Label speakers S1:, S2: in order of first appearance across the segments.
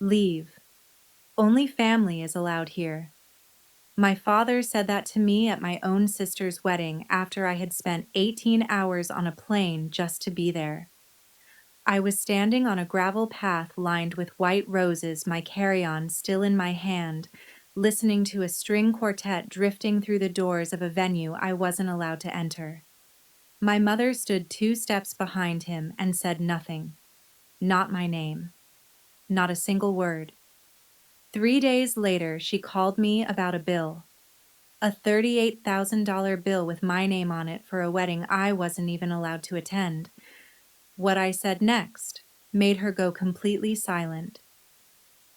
S1: Leave. Only family is allowed here. My father said that to me at my own sister's wedding after I had spent 18 hours on a plane just to be there. I was standing on a gravel path lined with white roses, my carry-on still in my hand, listening to a string quartet drifting through the doors of a venue I wasn't allowed to enter. My mother stood 2 steps behind him and said nothing. Not my name. Not a single word. 3 days later, she called me about a bill. A $38,000 bill with my name on it for a wedding I wasn't even allowed to attend. What I said next made her go completely silent.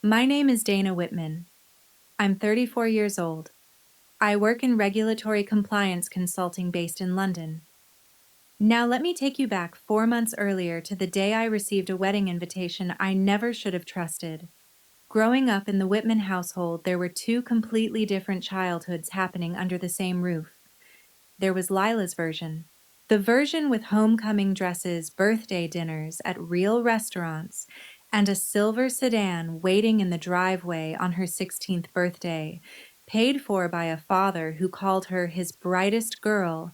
S1: My name is Dana Whitman. I'm 34 years old. I work in regulatory compliance consulting based in London. Now let me take you back 4 months earlier to the day I received a wedding invitation I never should have trusted. Growing up in the Whitman household, there were 2 completely different childhoods happening under the same roof. There was Lila's version. The version with homecoming dresses, birthday dinners at real restaurants, and a silver sedan waiting in the driveway on her 16th birthday, paid for by a father who called her his brightest girl,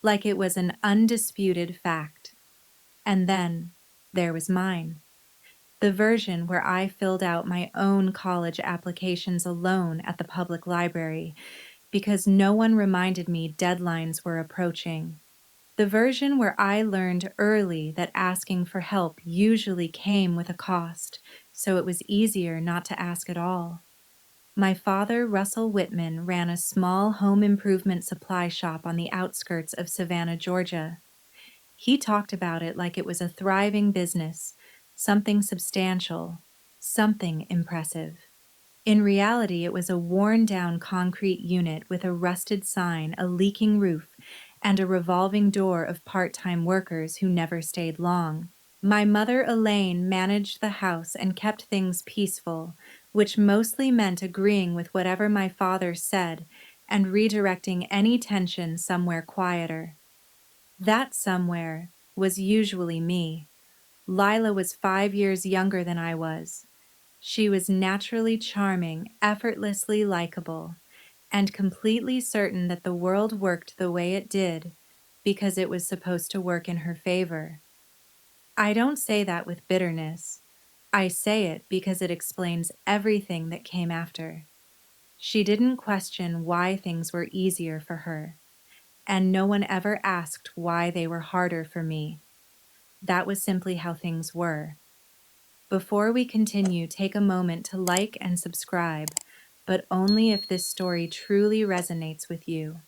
S1: like it was an undisputed fact. And then there was mine. The version where I filled out my own college applications alone at the public library because no one reminded me deadlines were approaching. The version where I learned early that asking for help usually came with a cost, so it was easier not to ask at all. My father, Russell Whitman, ran a small home improvement supply shop on the outskirts of Savannah, Georgia. He talked about it like it was a thriving business, something substantial, something impressive. In reality, it was a worn-down concrete unit with a rusted sign, a leaking roof, and a revolving door of part-time workers who never stayed long. My mother, Elaine, managed the house and kept things peaceful, which mostly meant agreeing with whatever my father said and redirecting any tension somewhere quieter. That somewhere was usually me. Lila was 5 years younger than I was. She was naturally charming, effortlessly likable, and completely certain that the world worked the way it did because it was supposed to work in her favor. I don't say that with bitterness. I say it because it explains everything that came after. She didn't question why things were easier for her, and no one ever asked why they were harder for me. That was simply how things were. Before we continue, take a moment to like and subscribe, but only if this story truly resonates with you.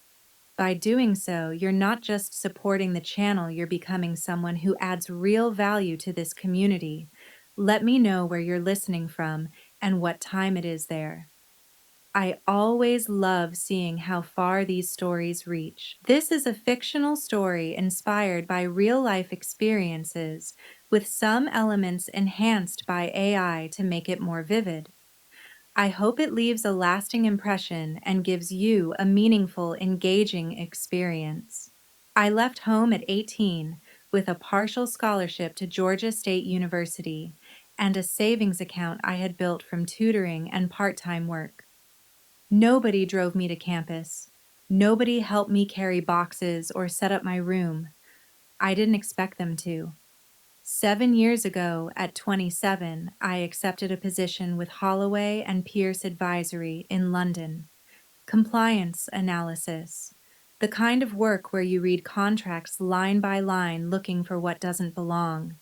S1: By doing so, you're not just supporting the channel, you're becoming someone who adds real value to this community. Let me know where you're listening from and what time it is there. I always love seeing how far these stories reach. This is a fictional story inspired by real-life experiences, with some elements enhanced by AI to make it more vivid. I hope it leaves a lasting impression and gives you a meaningful, engaging experience. I left home at 18 with a partial scholarship to Georgia State University and a savings account I had built from tutoring and part-time work. Nobody drove me to campus. Nobody helped me carry boxes or set up my room. I didn't expect them to. 7 years ago, at 27, I accepted a position with Holloway and Pierce Advisory in London. Compliance analysis. The kind of work where you read contracts line by line looking for what doesn't belong.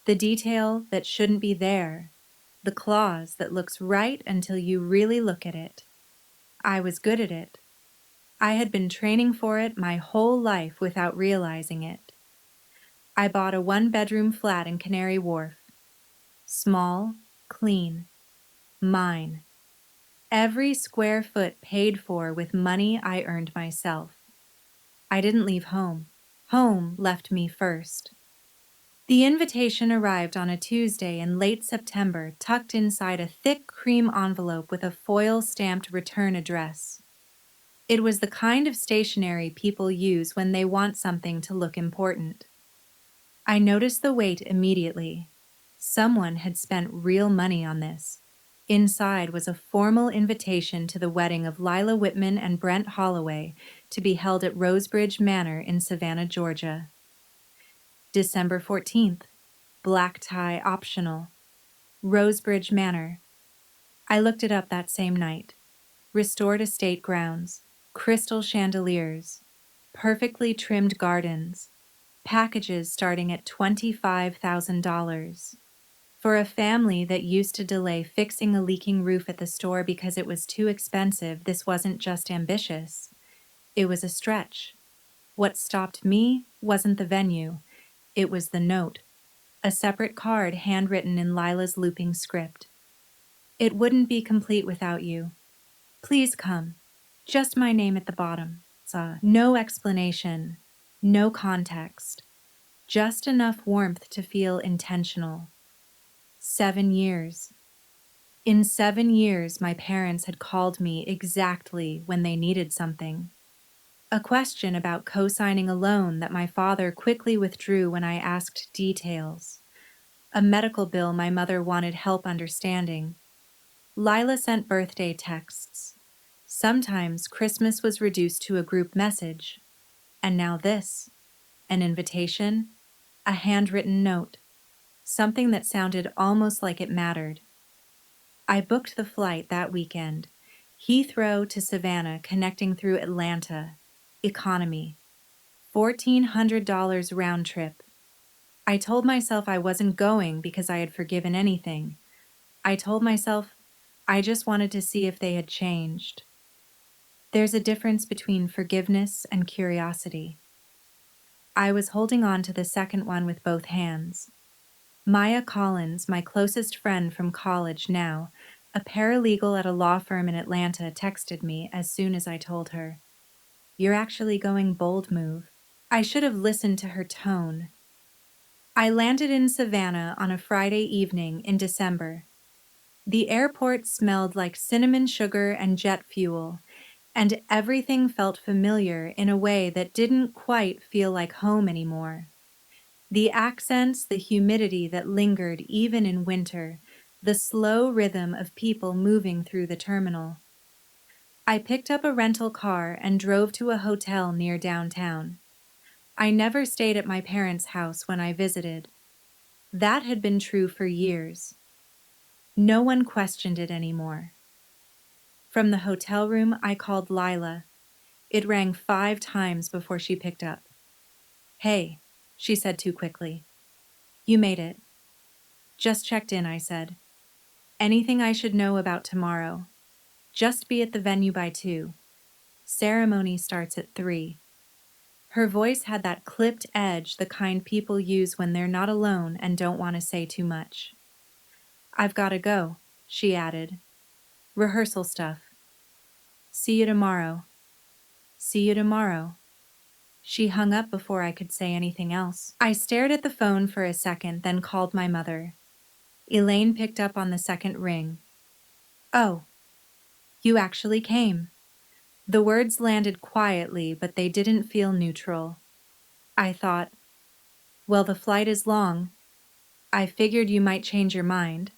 S1: The detail that shouldn't be there. The clause that looks right until you really look at it. I was good at it. I had been training for it my whole life without realizing it. I bought a 1-bedroom flat in Canary Wharf. Small, clean, mine. Every square foot paid for with money I earned myself. I didn't leave home. Home left me first. The invitation arrived on a Tuesday in late September, tucked inside a thick cream envelope with a foil-stamped return address. It was the kind of stationery people use when they want something to look important. I noticed the weight immediately. Someone had spent real money on this. Inside was a formal invitation to the wedding of Lila Whitman and Brent Holloway to be held at Rosebridge Manor in Savannah, Georgia. December 14th, black tie optional. Rosebridge Manor. I looked it up that same night. Restored estate grounds, crystal chandeliers, perfectly trimmed gardens, packages starting at $25,000. For a family that used to delay fixing a leaking roof at the store because it was too expensive, this wasn't just ambitious. It was a stretch. What stopped me wasn't the venue, it was the note, a separate card handwritten in Lila's looping script. It wouldn't be complete without you. Please come. Just my name at the bottom. No explanation, no context, just enough warmth to feel intentional. 7 years. In 7 years, my parents had called me exactly when they needed something. A question about co-signing a loan that my father quickly withdrew when I asked details. A medical bill my mother wanted help understanding. Lila sent birthday texts. Sometimes Christmas was reduced to a group message. And now this, an invitation, a handwritten note, something that sounded almost like it mattered. I booked the flight that weekend, Heathrow to Savannah connecting through Atlanta, economy, $1,400 round trip. I told myself I wasn't going because I had forgiven anything. I told myself I just wanted to see if they had changed. There's a difference between forgiveness and curiosity. I was holding on to the second one with both hands. Maya Collins, my closest friend from college now, a paralegal at a law firm in Atlanta, texted me as soon as I told her, "You're actually going bold move." I should have listened to her tone. I landed in Savannah on a Friday evening in December. The airport smelled like cinnamon sugar and jet fuel, and everything felt familiar in a way that didn't quite feel like home anymore. The accents, the humidity that lingered even in winter, the slow rhythm of people moving through the terminal. I picked up a rental car and drove to a hotel near downtown. I never stayed at my parents' house when I visited. That had been true for years. No one questioned it anymore. From the hotel room, I called Lila. It rang 5 times before she picked up. "Hey," she said too quickly. "You made it." "Just checked in," I said. "Anything I should know about tomorrow?" "Just be at the venue by 2. Ceremony starts at 3. Her voice had that clipped edge, the kind people use when they're not alone and don't want to say too much. "I've got to go," she added. "Rehearsal stuff." "See you tomorrow." "See you tomorrow." She hung up before I could say anything else. I stared at the phone for a second, then called my mother. Elaine picked up on the second ring. "Oh, you actually came." The words landed quietly, but they didn't feel neutral. I thought, well, the flight is long. I figured you might change your mind.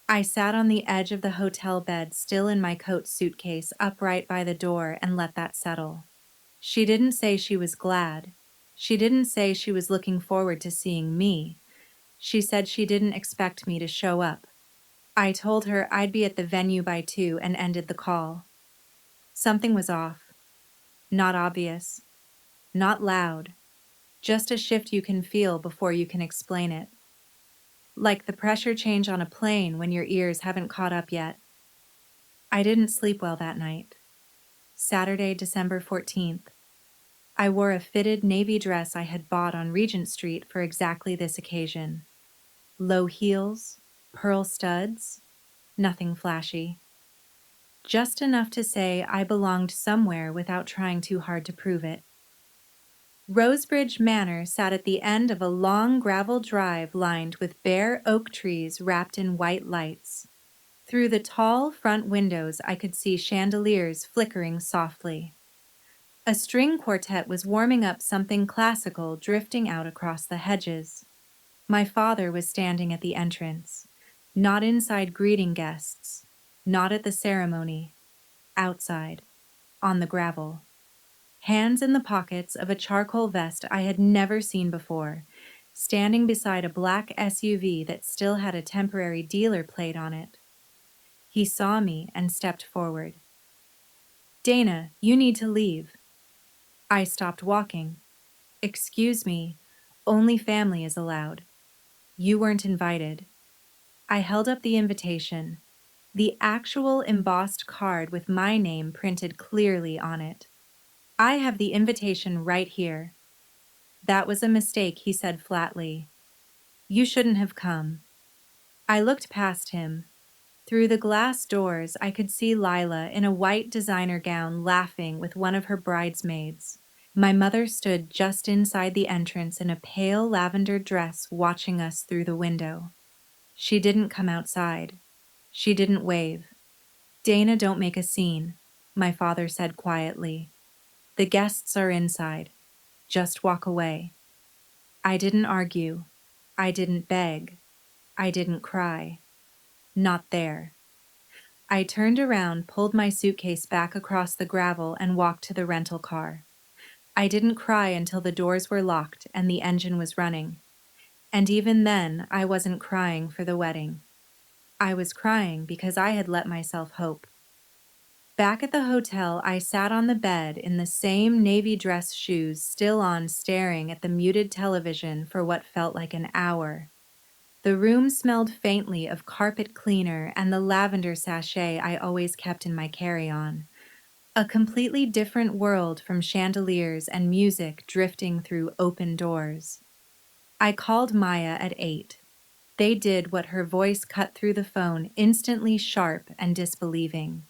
S1: I sat on the edge of the hotel bed, still in my coat suitcase, upright by the door, and let that settle. She didn't say she was glad. She didn't say she was looking forward to seeing me. She said she didn't expect me to show up. I told her I'd be at the venue by 2 and ended the call. Something was off. Not obvious. Not loud. Just a shift you can feel before you can explain it. Like the pressure change on a plane when your ears haven't caught up yet. I didn't sleep well that night. Saturday, December 14th. I wore a fitted navy dress I had bought on Regent Street for exactly this occasion. Low heels, pearl studs, nothing flashy. Just enough to say I belonged somewhere without trying too hard to prove it. Rosebridge Manor sat at the end of a long gravel drive lined with bare oak trees wrapped in white lights. Through the tall front windows, I could see chandeliers flickering softly. A string quartet was warming up something classical drifting out across the hedges. My father was standing at the entrance, not inside greeting guests, not at the ceremony, outside, on the gravel, hands in the pockets of a charcoal vest I had never seen before, standing beside a black SUV that still had a temporary dealer plate on it. He saw me and stepped forward. "Dana, you need to leave." I stopped walking. "Excuse me, only family is allowed. You weren't invited." I held up the invitation, the actual embossed card with my name printed clearly on it. "I have the invitation right here." "That was a mistake," he said flatly. "You shouldn't have come." I looked past him. Through the glass doors, I could see Lila in a white designer gown laughing with one of her bridesmaids. My mother stood just inside the entrance in a pale lavender dress watching us through the window. She didn't come outside. She didn't wave. "Dana, don't make a scene," my father said quietly. "The guests are inside. Just walk away." I didn't argue. I didn't beg. I didn't cry. Not there. I turned around, pulled my suitcase back across the gravel, and walked to the rental car. I didn't cry until the doors were locked and the engine was running. And even then, I wasn't crying for the wedding. I was crying because I had let myself hope. Back at the hotel, I sat on the bed in the same navy dress shoes still on, staring at the muted television for what felt like an hour. The room smelled faintly of carpet cleaner and the lavender sachet I always kept in my carry-on. A completely different world from chandeliers and music drifting through open doors. I called Maya at 8. They did what her voice cut through the phone, instantly sharp and disbelieving.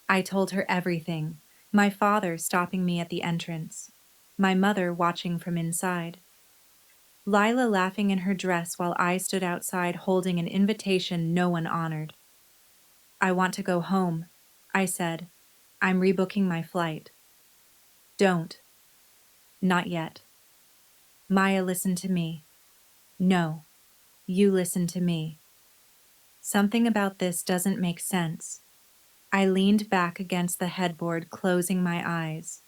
S1: I told her everything, my father stopping me at the entrance, my mother watching from inside, Lila laughing in her dress while I stood outside holding an invitation no one honored. "I want to go home," I said. "I'm rebooking my flight." "Don't." "Not yet." Maya listened to me. "No, you listen to me. Something about this doesn't make sense." I leaned back against the headboard, closing my eyes.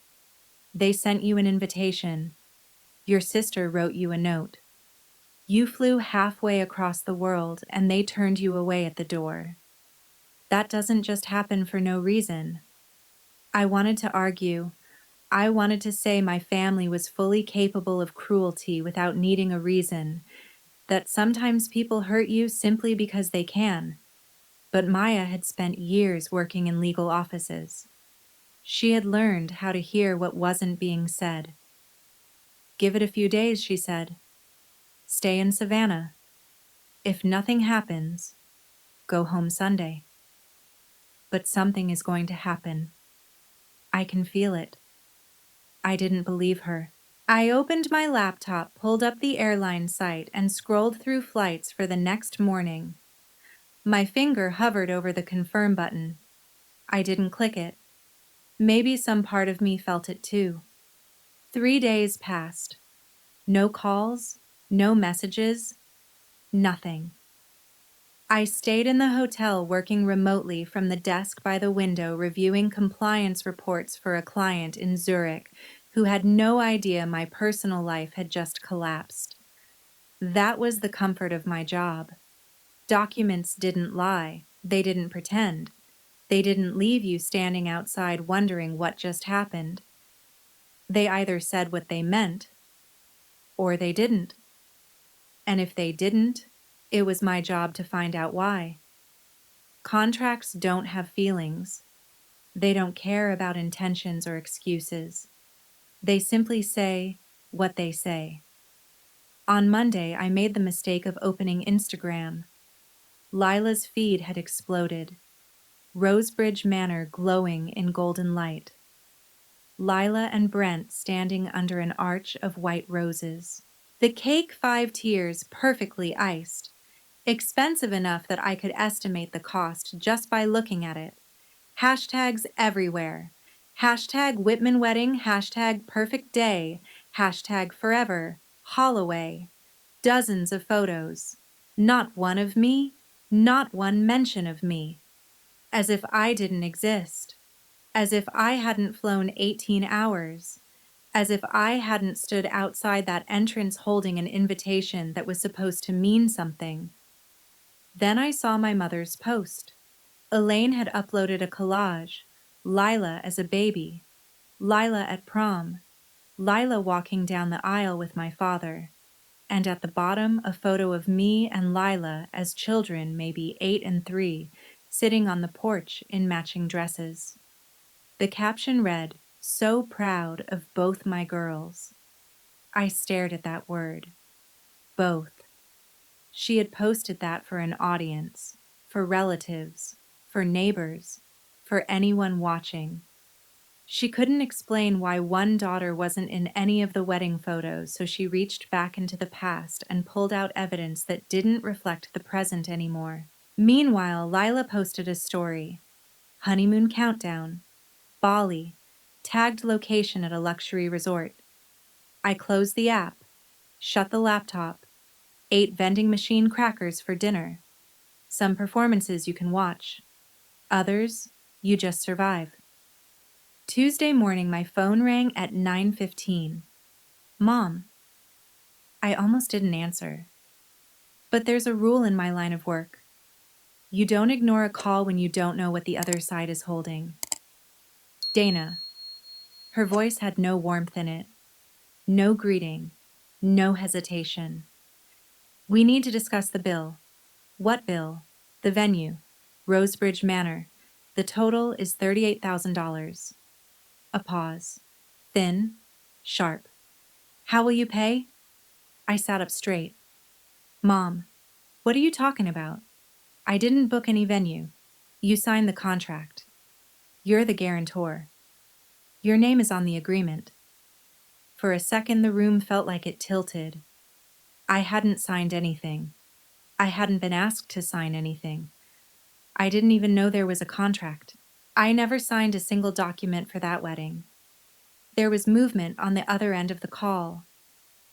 S1: "They sent you an invitation. Your sister wrote you a note. You flew halfway across the world and they turned you away at the door. That doesn't just happen for no reason." I wanted to argue. I wanted to say my family was fully capable of cruelty without needing a reason, that sometimes people hurt you simply because they can. But Maya had spent years working in legal offices. She had learned how to hear what wasn't being said. "Give it a few days," she said. "Stay in Savannah. If nothing happens, go home Sunday." But something is going to happen. I can feel it. I didn't believe her. I opened my laptop, pulled up the airline site, and scrolled through flights for the next morning. My finger hovered over the confirm button. I didn't click it. Maybe some part of me felt it too. 3 days passed. No calls, no messages, nothing. I stayed in the hotel working remotely from the desk by the window, reviewing compliance reports for a client in Zurich who had no idea my personal life had just collapsed. That was the comfort of my job. Documents didn't lie. They didn't pretend. They didn't leave you standing outside wondering what just happened. They either said what they meant, or they didn't. And if they didn't, it was my job to find out why. Contracts don't have feelings. They don't care about intentions or excuses. They simply say what they say. On Monday, I made the mistake of opening Instagram. Lila's feed had exploded. Rosebridge Manor glowing in golden light. Lila and Brent standing under an arch of white roses. The cake 5 tiers perfectly iced. Expensive enough that I could estimate the cost just by looking at it. Hashtags everywhere. Hashtag Whitman wedding, hashtag perfect day, hashtag forever, Holloway. Dozens of photos. Not one of me, not one mention of me. As if I didn't exist. As if I hadn't flown 18 hours. As if I hadn't stood outside that entrance holding an invitation that was supposed to mean something. Then I saw my mother's post. Elaine had uploaded a collage. Lila as a baby. Lila at prom. Lila walking down the aisle with my father. And at the bottom, a photo of me and Lila as children, maybe 8 and 3, sitting on the porch in matching dresses. The caption read, "So proud of both my girls." I stared at that word. Both. She had posted that for an audience, for relatives, for neighbors, for anyone watching. She couldn't explain why one daughter wasn't in any of the wedding photos, so she reached back into the past and pulled out evidence that didn't reflect the present anymore. Meanwhile, Lila posted a story. Honeymoon countdown. Bali. Tagged location at a luxury resort. I closed the app, shut the laptop, ate vending machine crackers for dinner. Some performances you can watch. Others, you just survive. Tuesday morning, my phone rang at 9:15. Mom. I almost didn't answer. But there's a rule in my line of work. You don't ignore a call when you don't know what the other side is holding. Dana. Her voice had no warmth in it. No greeting. No hesitation. We need to discuss the bill. What bill? The venue. Rosebridge Manor. The total is $38,000. A pause. Thin. Sharp. How will you pay? I sat up straight. Mom, what are you talking about? I didn't book any venue. You signed the contract. You're the guarantor. Your name is on the agreement. For a second, the room felt like it tilted. I hadn't signed anything. I hadn't been asked to sign anything. I didn't even know there was a contract. I never signed a single document for that wedding. There was movement on the other end of the call.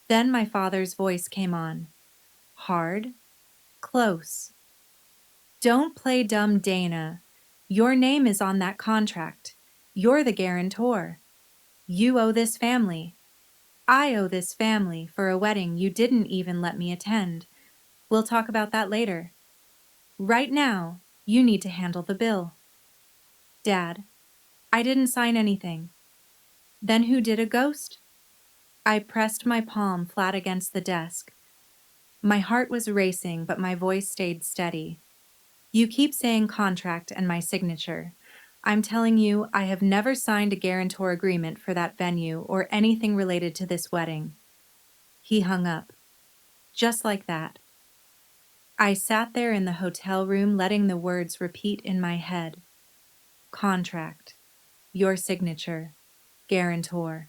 S1: Then my father's voice came on. Hard. Close. Don't play dumb, Dana. Your name is on that contract. You're the guarantor. You owe this family. I owe this family for a wedding you didn't even let me attend. We'll talk about that later. Right now, you need to handle the bill. Dad, I didn't sign anything. Then who did a ghost? I pressed my palm flat against the desk. My heart was racing, but my voice stayed steady. You keep saying contract and my signature. I'm telling you, I have never signed a guarantor agreement for that venue or anything related to this wedding. He hung up. Just like that. I sat there in the hotel room letting the words repeat in my head. Contract. Your signature. Guarantor.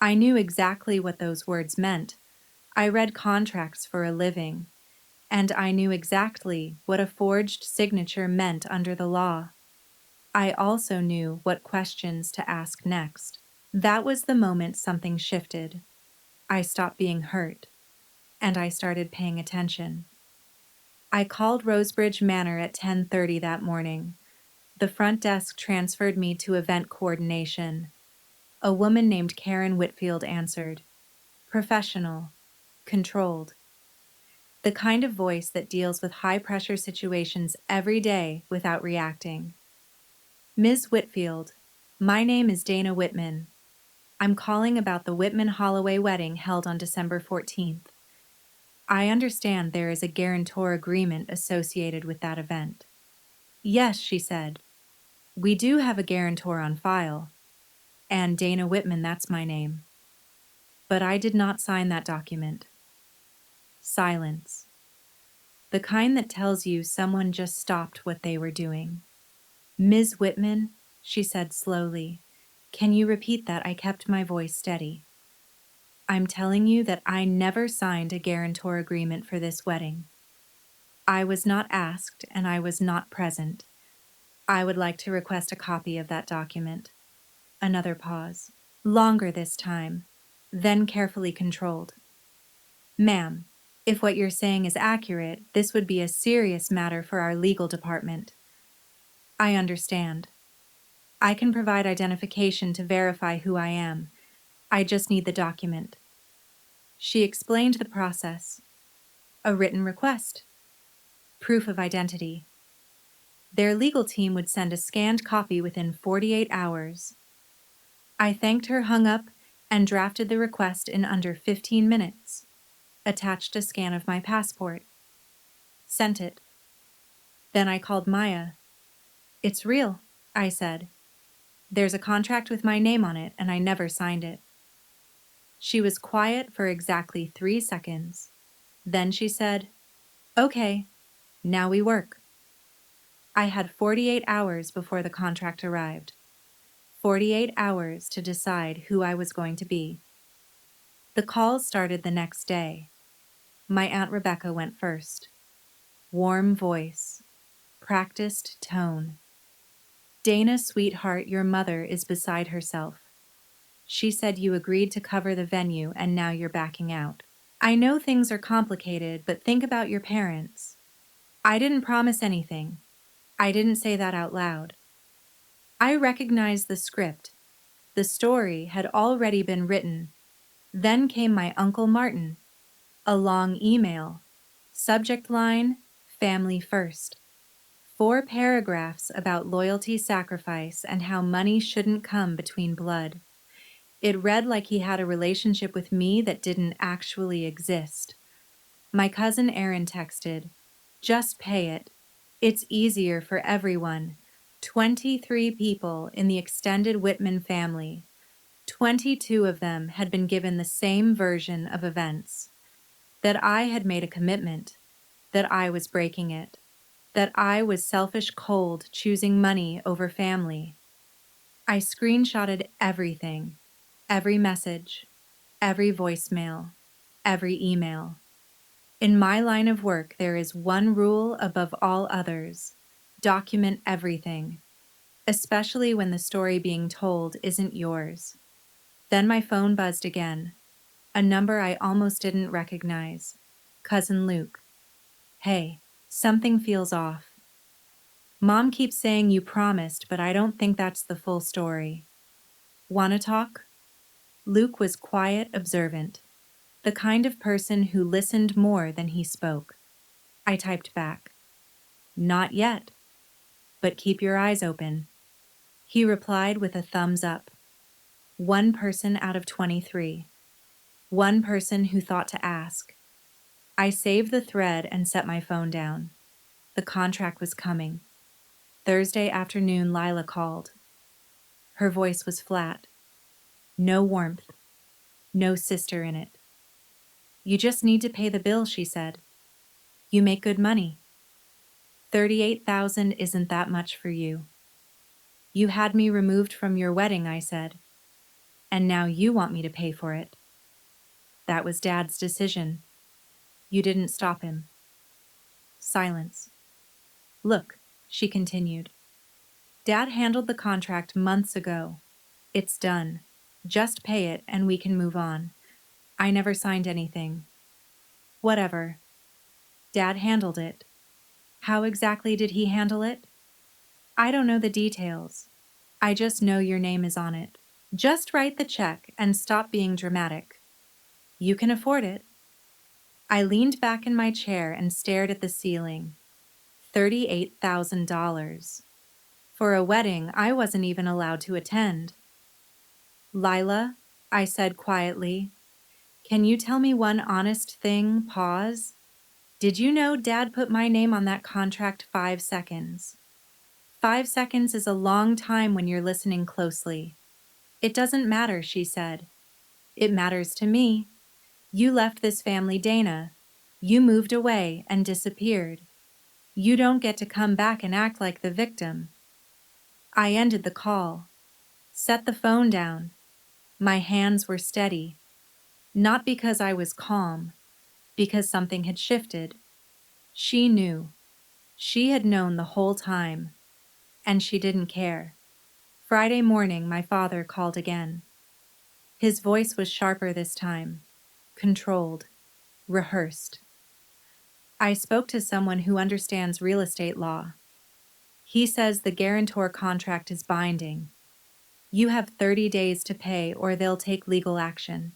S1: I knew exactly what those words meant. I read contracts for a living, and I knew exactly what a forged signature meant under the law. I also knew what questions to ask next. That was the moment something shifted. I stopped being hurt, and I started paying attention. I called Rosebridge Manor at 10:30 that morning. The front desk transferred me to event coordination. A woman named Karen Whitfield answered. Professional. Controlled. The kind of voice that deals with high-pressure situations every day without reacting. Ms. Whitfield, my name is Dana Whitman. I'm calling about the Whitman-Holloway wedding held on December 14th. I understand there is a guarantor agreement associated with that event. Yes, she said. We do have a guarantor on file. And Dana Whitman, that's my name. But I did not sign that document. Silence. The kind that tells you someone just stopped what they were doing. Ms. Whitman, she said slowly, can you repeat that? I kept my voice steady. I'm telling you that I never signed a guarantor agreement for this wedding. I was not asked and I was not present. I would like to request a copy of that document. Another pause. Longer this time, then carefully controlled. Ma'am, if what you're saying is accurate, this would be a serious matter for our legal department. I understand. I can provide identification to verify who I am. I just need the document. She explained the process. A written request. Proof of identity. Their legal team would send a scanned copy within 48 hours. I thanked her, hung up, and drafted the request in under 15 minutes. Attached a scan of my passport. Sent it. Then I called Maya. It's real, I said. There's a contract with my name on it, and I never signed it. She was quiet for exactly 3 seconds. Then she said, Okay, now we work. I had 48 hours before the contract arrived. 48 hours to decide who I was going to be. The calls started the next day. My Aunt Rebecca went first. Warm voice. Practiced tone. Dana, sweetheart, your mother is beside herself. She said you agreed to cover the venue and now you're backing out. I know things are complicated, but think about your parents. I didn't promise anything. I didn't say that out loud. I recognized the script. The story had already been written. Then came my Uncle Martin. A long email. Subject line, family first. 4 paragraphs about loyalty sacrifice and how money shouldn't come between blood. It read like he had a relationship with me that didn't actually exist. My cousin Aaron texted, Just pay it. It's easier for everyone. 23 people in the extended Whitman family. 22 of them had been given the same version of events. That I had made a commitment. That I was breaking it. That I was selfish cold, choosing money over family. I screenshotted everything. Every message. Every voicemail. Every email. In my line of work, there is one rule above all others. Document everything, especially when the story being told isn't yours. Then my phone buzzed again. A number I almost didn't recognize. Cousin Luke. Hey, something feels off. Mom keeps saying you promised, but I don't think that's the full story. Wanna talk? Luke was quiet, observant. The kind of person who listened more than he spoke. I typed back. Not yet, but keep your eyes open. He replied with a thumbs up. One person out of 23. One person who thought to ask. I saved the thread and set my phone down. The contract was coming. Thursday afternoon, Lila called. Her voice was flat. No warmth. No sister in it. You just need to pay the bill, she said. You make good money. 38,000 isn't that much for you. You had me removed from your wedding, I said. And now you want me to pay for it. That was Dad's decision. You didn't stop him. Silence. Look, she continued. Dad handled the contract months ago. It's done. Just pay it and we can move on. I never signed anything. Whatever. Dad handled it. How exactly did he handle it? I don't know the details. I just know your name is on it. Just write the check and stop being dramatic. You can afford it. I leaned back in my chair and stared at the ceiling. $38,000. For a wedding I wasn't even allowed to attend. Lila, I said quietly, can you tell me one honest thing? Pause. Did you know Dad put my name on that contract 5 seconds? 5 seconds is a long time when you're listening closely. It doesn't matter, she said. It matters to me. You left this family, Dana. You moved away and disappeared. You don't get to come back and act like the victim. I ended the call. Set the phone down. My hands were steady. Not because I was calm, because something had shifted. She knew. She had known the whole time. And she didn't care. Friday morning, my father called again. His voice was sharper this time. Controlled. Rehearsed. I spoke to someone who understands real estate law. He says the guarantor contract is binding. You have 30 days to pay or they'll take legal action.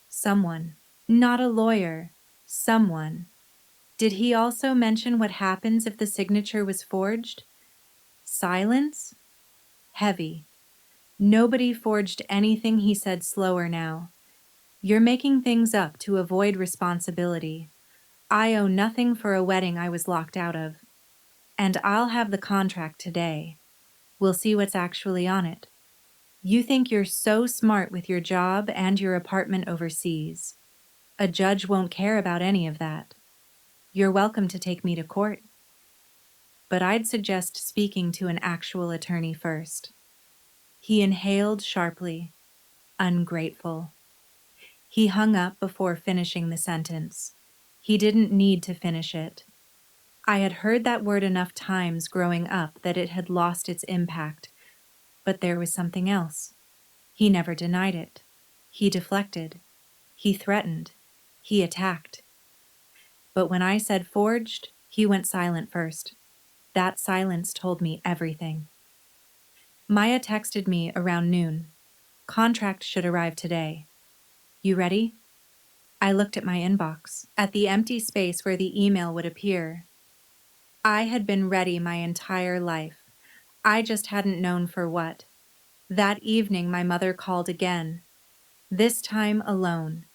S1: Someone. Not a lawyer. Someone. Did he also mention what happens if the signature was forged? Silence? Heavy. Nobody forged anything, he said slower now. You're making things up to avoid responsibility. I owe nothing for a wedding I was locked out of. And I'll have the contract today. We'll see what's actually on it. You think you're so smart with your job and your apartment overseas. A judge won't care about any of that. You're welcome to take me to court. But I'd suggest speaking to an actual attorney first. He inhaled sharply. Ungrateful. He hung up before finishing the sentence. He didn't need to finish it. I had heard that word enough times growing up that it had lost its impact, but there was something else. He never denied it. He deflected. He threatened. He attacked. But when I said forged, he went silent first. That silence told me everything. Maya texted me around noon. Contract should arrive today. You ready? I looked at my inbox, at the empty space where the email would appear. I had been ready my entire life. I just hadn't known for what. That evening, my mother called again, this time alone,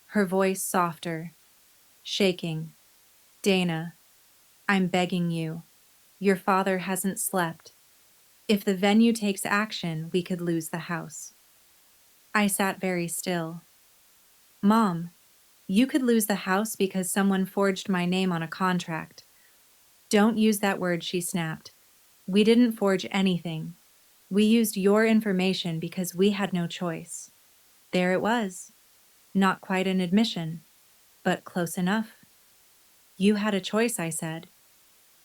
S1: her voice softer, shaking. Dana, I'm begging you. Your father hasn't slept. If the venue takes action, we could lose the house. I sat very still. Mom, you could lose the house because someone forged my name on a contract. Don't use that word, she snapped. We didn't forge anything. We used your information because we had no choice. There it was. Not quite an admission, but close enough. You had a choice, I said.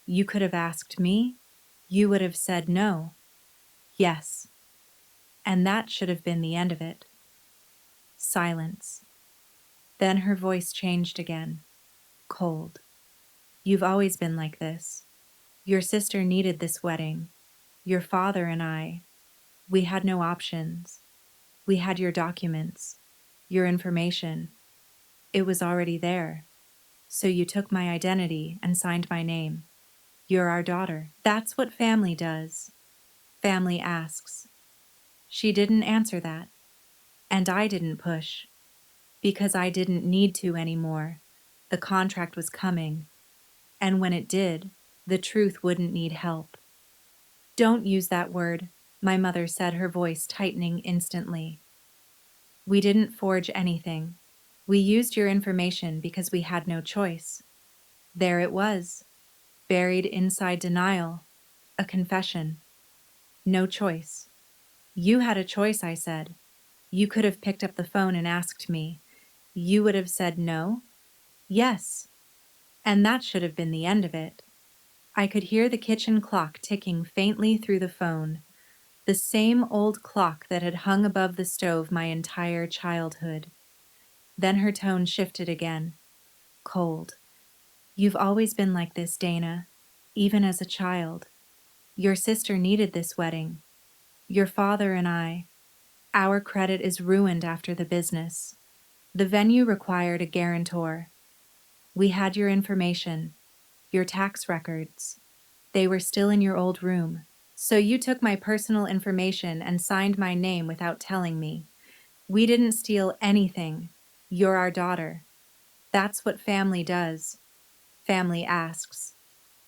S1: You could have asked me. You would have said no. Yes. And that should have been the end of it. Silence. Then her voice changed again. Cold. You've always been like this. Your sister needed this wedding. Your father and I, we had no options. We had your documents, your information. It was already there. So you took my identity and signed my name. You're our daughter. That's what family does. Family asks. She didn't answer that. And I didn't push. Because I didn't need to anymore. The contract was coming. And when it did, the truth wouldn't need help. Don't use that word, my mother said, her voice tightening instantly. We didn't forge anything. We used your information because we had no choice. There it was, buried inside denial, a confession. No choice. You had a choice, I said. You could have picked up the phone and asked me. You would have said no? Yes. And that should have been the end of it. I could hear the kitchen clock ticking faintly through the phone, the same old clock that had hung above the stove my entire childhood. Then her tone shifted again. Cold. You've always been like this, Dana, even as a child. Your sister needed this wedding. Your father and I, our credit is ruined after the business. The venue required a guarantor. We had your information, your tax records. They were still in your old room. So you took my personal information and signed my name without telling me. We didn't steal anything. You're our daughter. That's what family does. Family asks.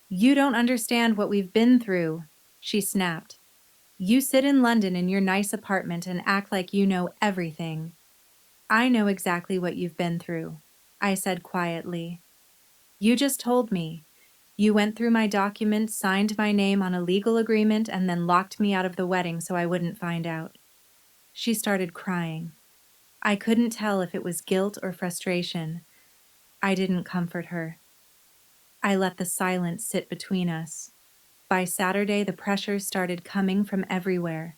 S1: You don't understand what we've been through, she snapped. You sit in London in your nice apartment and act like you know everything. I know exactly what you've been through, I said quietly. You just told me. You went through my documents, signed my name on a legal agreement, and then locked me out of the wedding so I wouldn't find out. She started crying. I couldn't tell if it was guilt or frustration. I didn't comfort her. I let the silence sit between us. By Saturday, the pressure started coming from everywhere.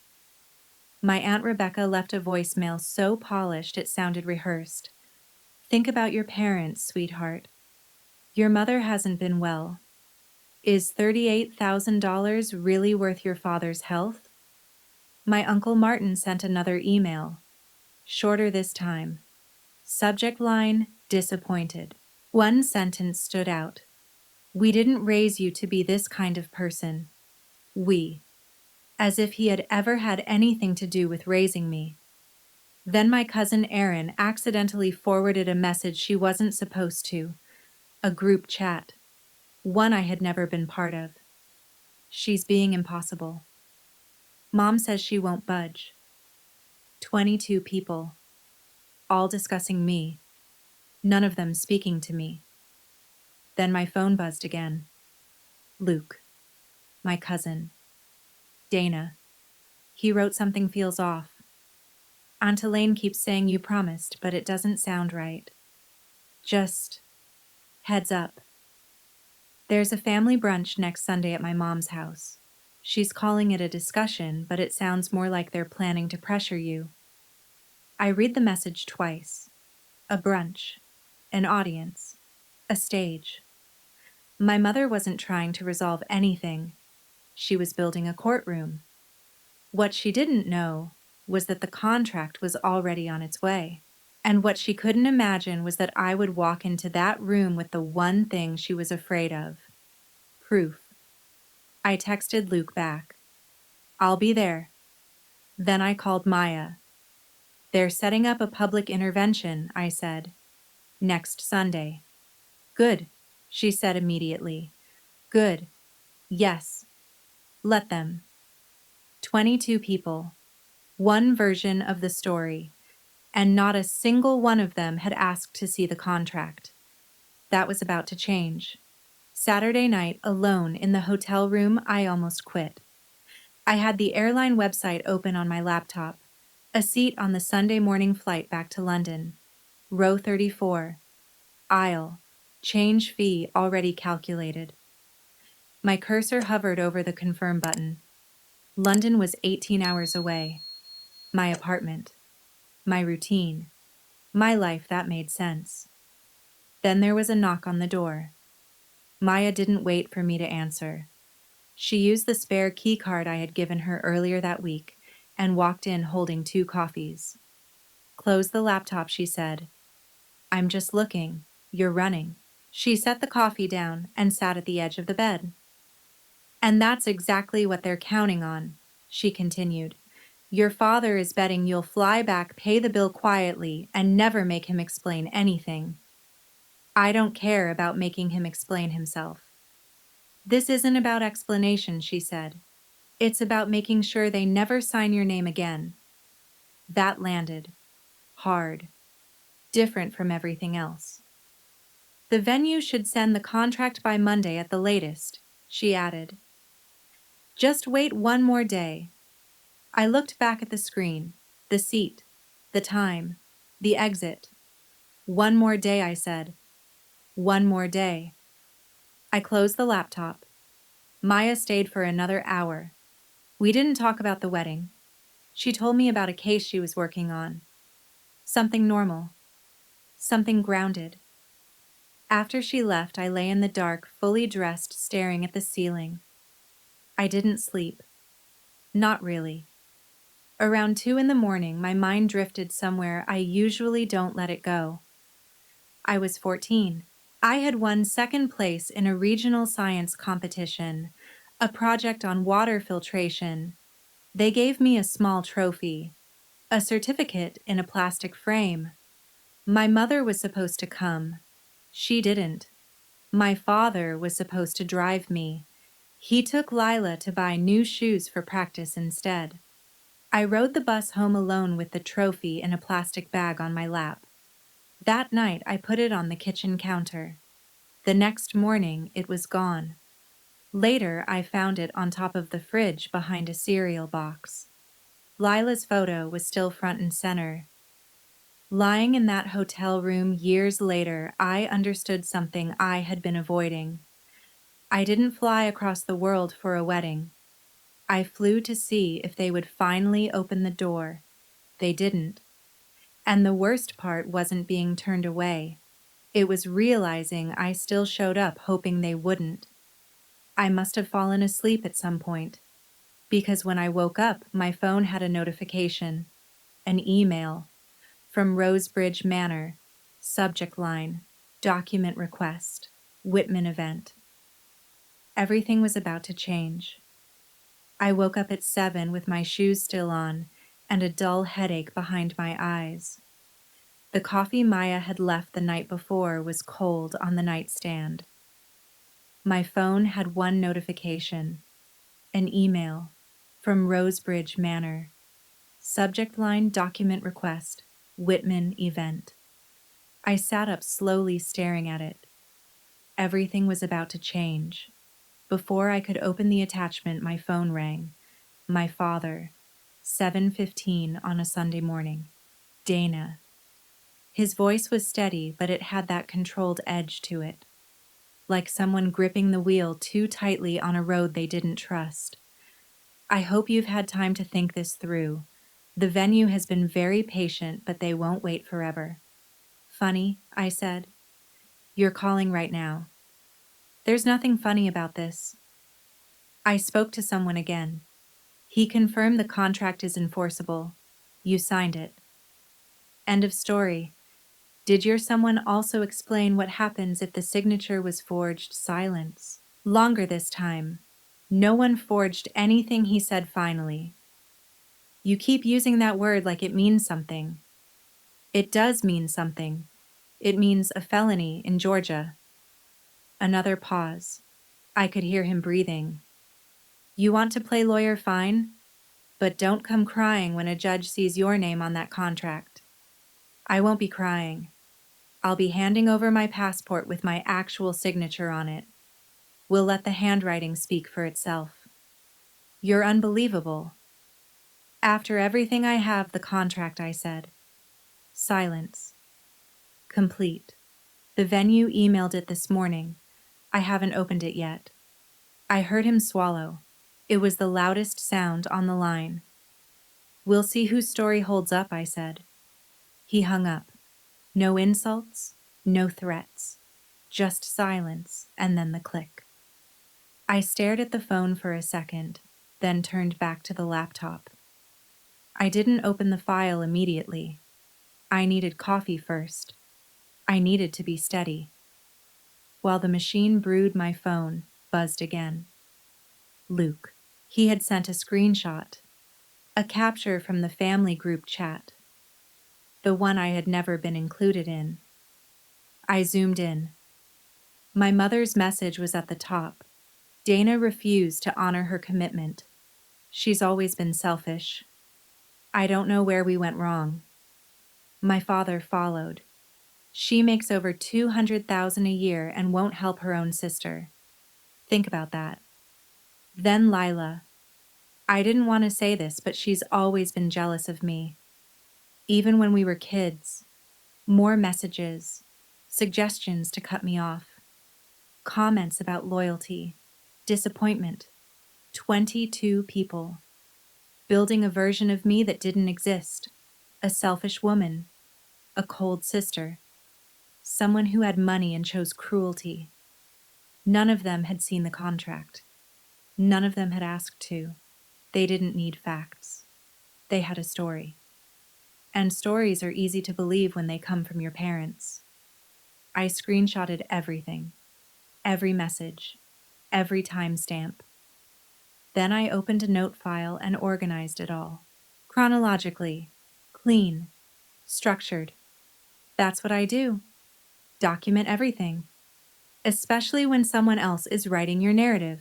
S1: My Aunt Rebecca left a voicemail so polished it sounded rehearsed. Think about your parents, sweetheart. Your mother hasn't been well. Is $38,000 really worth your father's health? My Uncle Martin sent another email, shorter this time. Subject line, disappointed. One sentence stood out. We didn't raise you to be this kind of person. We. As if he had ever had anything to do with raising me. Then my cousin Erin accidentally forwarded a message she wasn't supposed to, a group chat, one I had never been part of. She's being impossible. Mom says she won't budge. 22 people, all discussing me, none of them speaking to me. Then my phone buzzed again. Luke, my cousin. Dana. He wrote something feels off. Aunt Elaine keeps saying you promised, but it doesn't sound right. Just heads up. There's a family brunch next Sunday at my mom's house. She's calling it a discussion, but it sounds more like they're planning to pressure you. I read the message twice. A brunch, an audience, a stage. My mother wasn't trying to resolve anything. She was building a courtroom. What she didn't know was that the contract was already on its way. And what she couldn't imagine was that I would walk into that room with the one thing she was afraid of. Proof. I texted Luke back. I'll be there. Then I called Maya. They're setting up a public intervention, I said. Next Sunday. Good, she said immediately. Good. Yes. Let them. 22 people. One version of the story. And not a single one of them had asked to see the contract. That was about to change. Saturday night, alone in the hotel room, I almost quit. I had the airline website open on my laptop, a seat on the Sunday morning flight back to London. Row 34. Aisle. Change fee already calculated. My cursor hovered over the confirm button. London was 18 hours away. My apartment. My routine. My life that made sense. Then there was a knock on the door. Maya didn't wait for me to answer. She used the spare key card I had given her earlier that week and walked in holding 2 coffees. Close the laptop, she said. I'm just looking. You're running. She set the coffee down and sat at the edge of the bed. And that's exactly what they're counting on, she continued. Your father is betting you'll fly back, pay the bill quietly, and never make him explain anything. I don't care about making him explain himself. This isn't about explanation, she said. It's about making sure they never sign your name again. That landed. Hard. Different from everything else. The venue should send the contract by Monday at the latest, she added. Just wait one more day. I looked back at the screen, the seat, the time, the exit. One more day, I said. One more day. I closed the laptop. Maya stayed for another hour. We didn't talk about the wedding. She told me about a case she was working on. Something normal. Something grounded. After she left, I lay in the dark, fully dressed, staring at the ceiling. I didn't sleep. Not really. Around 2 in the morning, my mind drifted somewhere I usually don't let it go. I was 14. I had won second place in a regional science competition, a project on water filtration. They gave me a small trophy, a certificate in a plastic frame. My mother was supposed to come. She didn't. My father was supposed to drive me. He took Lila to buy new shoes for practice instead. I rode the bus home alone with the trophy in a plastic bag on my lap. That night, I put it on the kitchen counter. The next morning, it was gone. Later, I found it on top of the fridge behind a cereal box. Lila's photo was still front and center. Lying in that hotel room years later, I understood something I had been avoiding. I didn't fly across the world for a wedding. I flew to see if they would finally open the door. They didn't. And the worst part wasn't being turned away. It was realizing I still showed up hoping they wouldn't. I must have fallen asleep at some point, because when I woke up, my phone had a notification, an email, from Rosebridge Manor, subject line, document request, Whitman event. Everything was about to change. I woke up at 7 with my shoes still on and a dull headache behind my eyes. The coffee Maya had left the night before was cold on the nightstand. My phone had one notification, an email from Rosebridge Manor. Subject line document request, Whitman event. I sat up slowly staring at it. Everything was about to change. Before I could open the attachment, my phone rang. My father, 7:15 on a Sunday morning. Dana. His voice was steady, but it had that controlled edge to it, like someone gripping the wheel too tightly on a road they didn't trust. I hope you've had time to think this through. The venue has been very patient, but they won't wait forever. Funny, I said. You're calling right now. There's nothing funny about this. I spoke to someone again. He confirmed the contract is enforceable. You signed it. End of story. Did your someone also explain what happens if the signature was forged? Silence. Longer this time. No one forged anything, he said finally. You keep using that word like it means something. It does mean something. It means a felony in Georgia. Another pause. I could hear him breathing. You want to play lawyer, fine, but don't come crying when a judge sees your name on that contract. I won't be crying. I'll be handing over my passport with my actual signature on it. We'll let the handwriting speak for itself. You're unbelievable. After everything I have, the contract, I said. Silence. Complete. The venue emailed it this morning. I haven't opened it yet. I heard him swallow. It was the loudest sound on the line. We'll see whose story holds up, I said. He hung up. No insults, no threats. Just silence, and then the click. I stared at the phone for a second, then turned back to the laptop. I didn't open the file immediately. I needed coffee first. I needed to be steady. While the machine brewed, my phone buzzed again. Luke. He had sent a screenshot, a capture from the family group chat, the one I had never been included in. I zoomed in. My mother's message was at the top. Dana refused to honor her commitment. She's always been selfish. I don't know where we went wrong. My father followed. She makes over $200,000 a year and won't help her own sister. Think about that. Then Lila. I didn't want to say this, but she's always been jealous of me. Even when we were kids. More messages, suggestions to cut me off, comments about loyalty, disappointment. 22 people. Building a version of me that didn't exist. A selfish woman. A cold sister. Someone who had money and chose cruelty. None of them had seen the contract. None of them had asked to. They didn't need facts. They had a story. And stories are easy to believe when they come from your parents. I screenshotted everything. Every message. Every timestamp. Then I opened a note file and organized it all. Chronologically. Clean. Structured. That's what I do. Document everything. Especially when someone else is writing your narrative.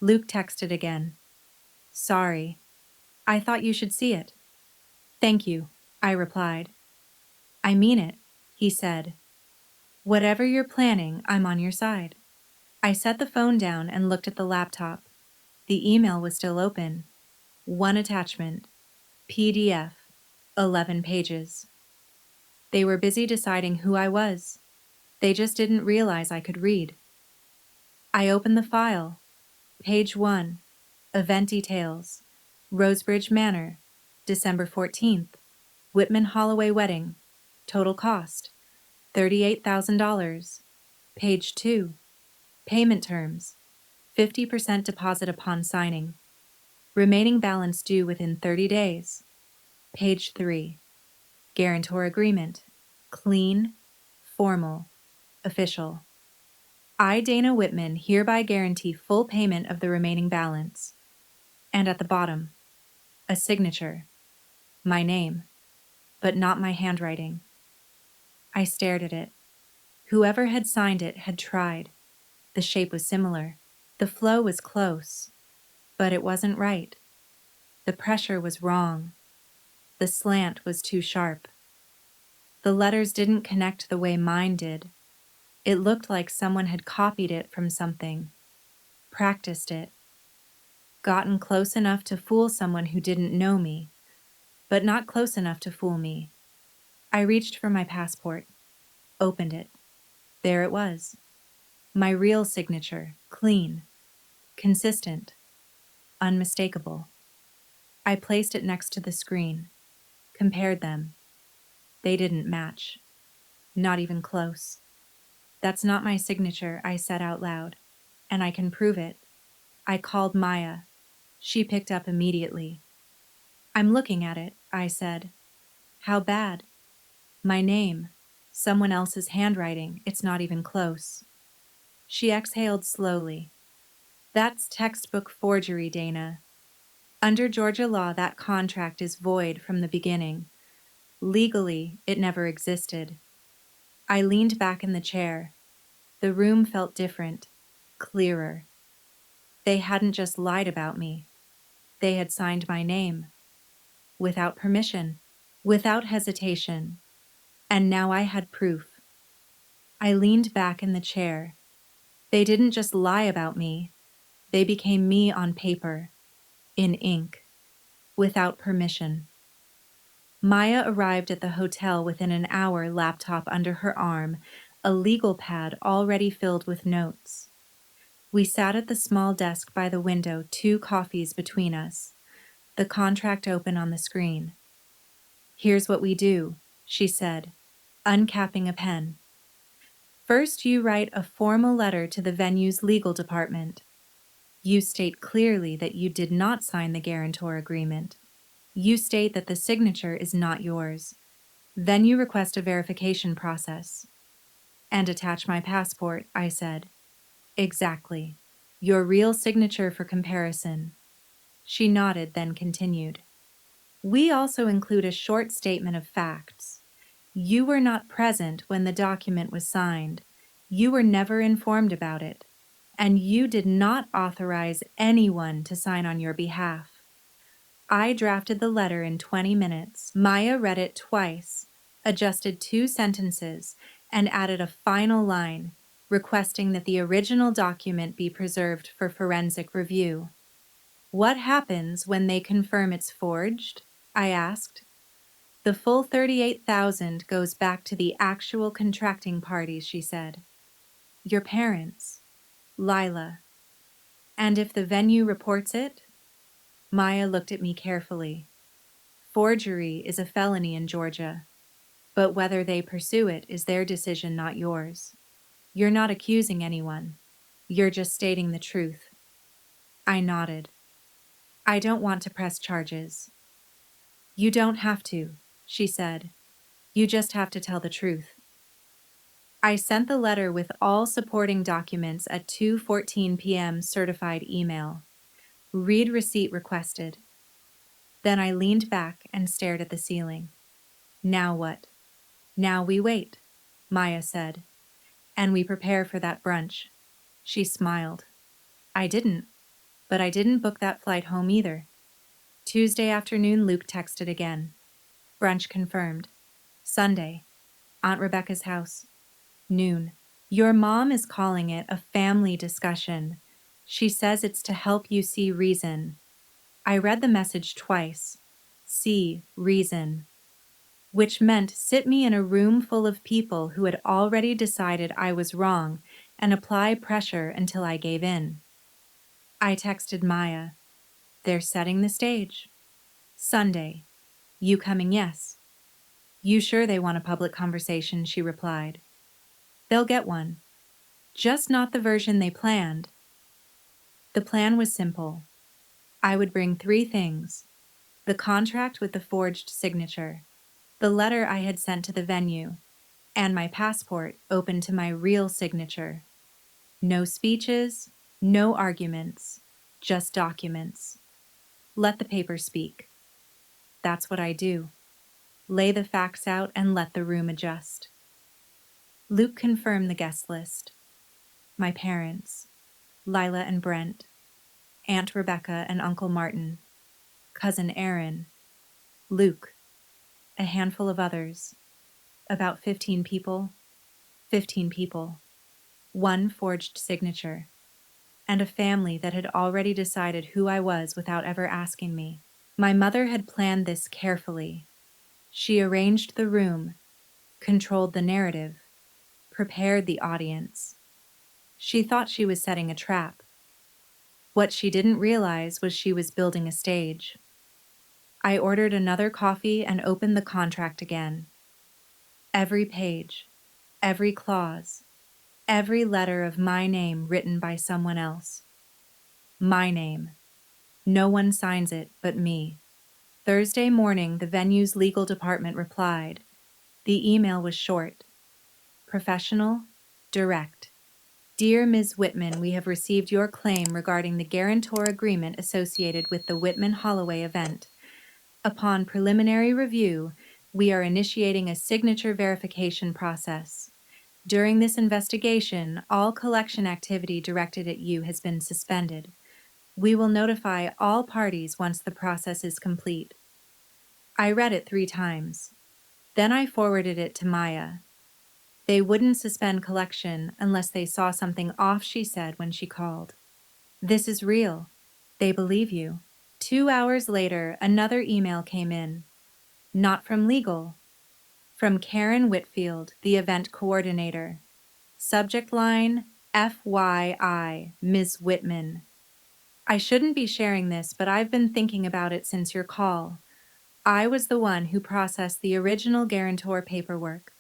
S1: Luke texted again. Sorry. I thought you should see it. Thank you, I replied. I mean it, he said. Whatever you're planning, I'm on your side. I set the phone down and looked at the laptop. The email was still open. One attachment. PDF. 11 pages. They were busy deciding who I was. They just didn't realize I could read. I opened the file. Page 1. Event details. Rosebridge Manor. December 14th. Whitman Holloway wedding. Total cost $38,000. Page 2. Payment terms 50% deposit upon signing. Remaining balance due within 30 days. Page 3. Guarantor agreement. Clean, formal, official. I, Dana Whitman, hereby guarantee full payment of the remaining balance. And at the bottom, a signature. My name, but not my handwriting. I stared at it. Whoever had signed it had tried. The shape was similar. The flow was close. But it wasn't right. The pressure was wrong. The slant was too sharp. The letters didn't connect the way mine did. It looked like someone had copied it from something, practiced it, gotten close enough to fool someone who didn't know me, but not close enough to fool me. I reached for my passport, opened it. There it was. My real signature, clean, consistent, unmistakable. I placed it next to the screen, compared them. They didn't match. Not even close. That's not my signature, I said out loud. And I can prove it. I called Maya. She picked up immediately. I'm looking at it, I said. How bad? My name. Someone else's handwriting. It's not even close. She exhaled slowly. That's textbook forgery, Dana. Under Georgia law, that contract is void from the beginning. Legally, it never existed. I leaned back in the chair. The room felt different, clearer. They hadn't just lied about me. They had signed my name. Without permission, without hesitation. And now I had proof. I leaned back in the chair. They didn't just lie about me. They became me on paper, in ink, without permission. Maya arrived at the hotel within an hour, laptop under her arm, a legal pad already filled with notes. We sat at the small desk by the window, 2 coffees between us, the contract open on the screen. Here's what we do, she said, uncapping a pen. First, you write a formal letter to the venue's legal department. You state clearly that you did not sign the guarantor agreement. You state that the signature is not yours. Then you request a verification process. And attach my passport, I said. Exactly. Your real signature for comparison. She nodded, then continued. We also include a short statement of facts. You were not present when the document was signed. You were never informed about it. And you did not authorize anyone to sign on your behalf. I drafted the letter in 20 minutes. Maya read it twice, adjusted 2 sentences, and added a final line, requesting that the original document be preserved for forensic review. What happens when they confirm it's forged? I asked. The full $38,000 goes back to the actual contracting parties, she said. Your parents, Lila. And if the venue reports it? Maya looked at me carefully. Forgery is a felony in Georgia, but whether they pursue it is their decision, not yours. You're not accusing anyone. You're just stating the truth. I nodded. I don't want to press charges. You don't have to, she said. You just have to tell the truth. I sent the letter with all supporting documents at 2:14 p.m. certified email. Read receipt requested. Then I leaned back and stared at the ceiling. Now what? Now we wait, Maya said. And we prepare for that brunch. She smiled. I didn't, but I didn't book that flight home either. Tuesday afternoon, Luke texted again. Brunch confirmed. Sunday, Aunt Rebecca's house. Noon. Your mom is calling it a family discussion. She says it's to help you see reason. I read the message twice. See reason. Which meant sit me in a room full of people who had already decided I was wrong and apply pressure until I gave in. I texted Maya. They're setting the stage. Sunday. You coming? Yes. You sure they want a public conversation? She replied. They'll get one, just not the version they planned. The plan was simple. I would bring three things: the contract with the forged signature, the letter I had sent to the venue, and my passport open to my real signature. No speeches, no arguments, just documents. Let the paper speak. That's what I do. Lay the facts out and let the room adjust. Luke confirmed the guest list. My parents, Lila and Brent, Aunt Rebecca and Uncle Martin, Cousin Aaron, Luke, a handful of others, about 15 people, 15 people, one forged signature, and a family that had already decided who I was without ever asking me. My mother had planned this carefully. She arranged the room, controlled the narrative, prepared the audience. She thought she was setting a trap. What she didn't realize was she was building a stage. I ordered another coffee and opened the contract again. Every page, every clause, every letter of my name written by someone else. My name. No one signs it but me. Thursday morning, the venue's legal department replied. The email was short, professional, direct. Dear Ms. Whitman, we have received your claim regarding the guarantor agreement associated with the Whitman-Holloway event. Upon preliminary review, we are initiating a signature verification process. During this investigation, all collection activity directed at you has been suspended. We will notify all parties once the process is complete. I read it 3 times. Then I forwarded it to Maya. They wouldn't suspend collection unless they saw something off, she said when she called. This is real. They believe you. 2 hours later, another email came in. Not from legal. From Karen Whitfield, the event coordinator. Subject line, FYI, Ms. Whitman. I shouldn't be sharing this, but I've been thinking about it since your call. I was the one who processed the original guarantor paperwork.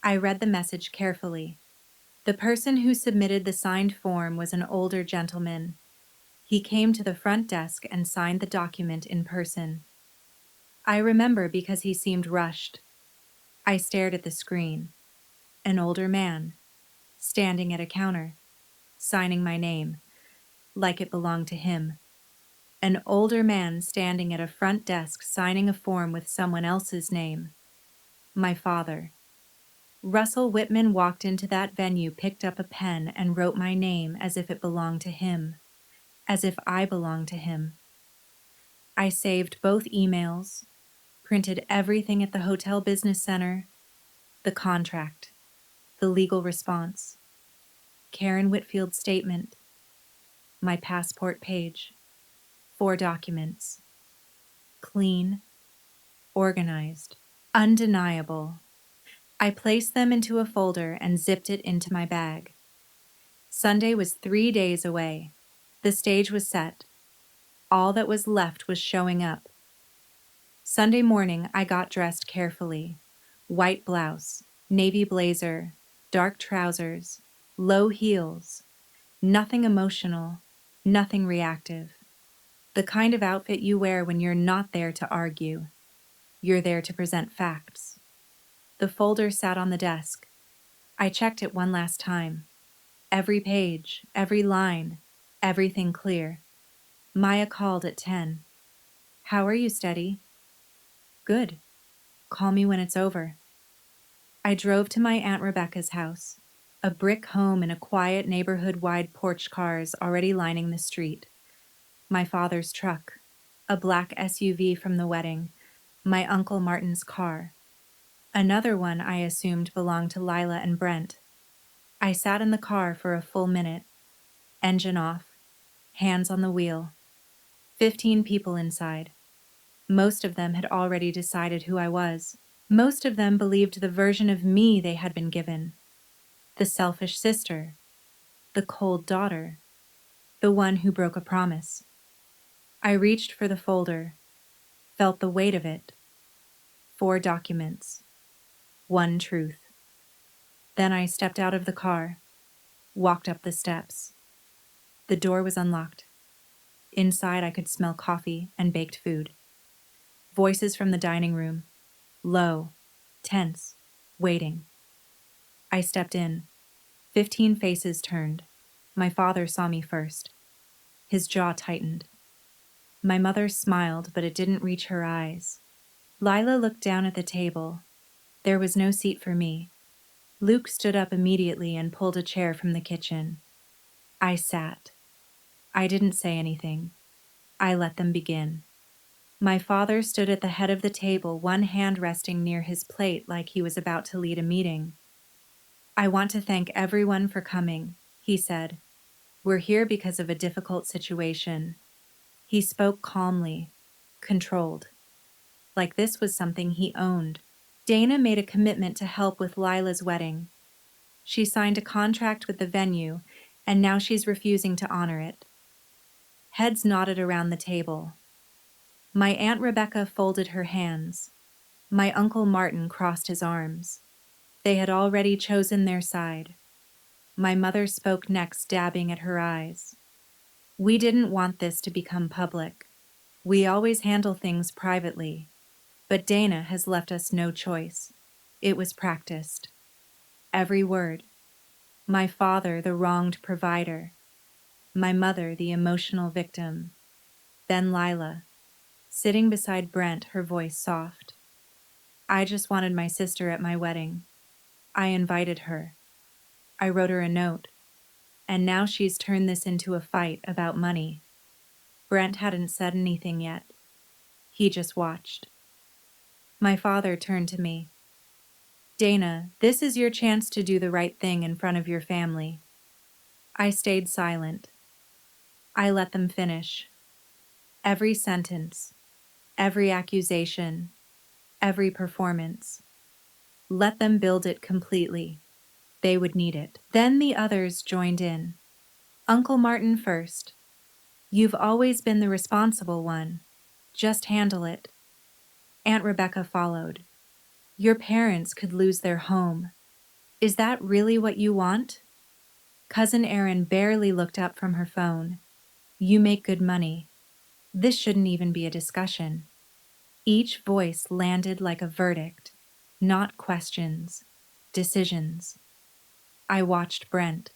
S1: I read the message carefully. The person who submitted the signed form was an older gentleman. He came to the front desk and signed the document in person. I remember because he seemed rushed. I stared at the screen. An older man, standing at a counter, signing my name, like it belonged to him. An older man standing at a front desk signing a form with someone else's name. My father. Russell Whitman walked into that venue, picked up a pen, and wrote my name as if it belonged to him, as if I belonged to him. I saved both emails, printed everything at the hotel business center, the contract, the legal response, Karen Whitfield's statement, my passport page, 4 documents. Clean, organized, undeniable. I placed them into a folder and zipped it into my bag. Sunday was 3 days away. The stage was set. All that was left was showing up. Sunday morning, I got dressed carefully. White blouse, navy blazer, dark trousers, low heels. Nothing emotional, nothing reactive. The kind of outfit you wear when you're not there to argue. You're there to present facts. The folder sat on the desk. I checked it one last time. Every page, every line, everything clear. Maya called at 10. How are you, Steady? Good. Call me when it's over. I drove to my Aunt Rebecca's house, a brick home in a quiet neighborhood-wide porch cars already lining the street. My father's truck, a black SUV from the wedding, my Uncle Martin's car. Another one I assumed belonged to Lila and Brent. I sat in the car for a full minute, engine off, hands on the wheel. 15 people inside. Most of them had already decided who I was. Most of them believed the version of me they had been given. The selfish sister, the cold daughter, the one who broke a promise. I reached for the folder, felt the weight of it. 4 documents, 1 truth. Then I stepped out of the car, walked up the steps. The door was unlocked. Inside, I could smell coffee and baked food. Voices from the dining room, low, tense, waiting. I stepped in. 15 faces turned. My father saw me first. His jaw tightened. My mother smiled, but it didn't reach her eyes. Lila looked down at the table. There was no seat for me. Luke stood up immediately and pulled a chair from the kitchen. I sat. I didn't say anything. I let them begin. My father stood at the head of the table, one hand resting near his plate like he was about to lead a meeting. "I want to thank everyone for coming," he said. "We're here because of a difficult situation." He spoke calmly, controlled, like this was something he owned. Dana made a commitment to help with Lila's wedding. She signed a contract with the venue, and now she's refusing to honor it. Heads nodded around the table. My Aunt Rebecca folded her hands. My Uncle Martin crossed his arms. They had already chosen their side. My mother spoke next, dabbing at her eyes. "We didn't want this to become public. We always handle things privately. But Dana has left us no choice. It was practiced. Every word. My father, the wronged provider. My mother, the emotional victim. Then Lila, sitting beside Brent, her voice soft. I just wanted my sister at my wedding. I invited her. I wrote her a note. And now she's turned this into a fight about money." Brent hadn't said anything yet. He just watched. My father turned to me. "Dana, this is your chance to do the right thing in front of your family." I stayed silent. I let them finish. Every sentence, every accusation, every performance. Let them build it completely. They would need it. Then the others joined in. Uncle Martin first. "You've always been the responsible one. Just handle it." Aunt Rebecca followed. "Your parents could lose their home. Is that really what you want?" Cousin Erin barely looked up from her phone. "You make good money. This shouldn't even be a discussion." Each voice landed like a verdict, not questions, decisions. I watched Brent.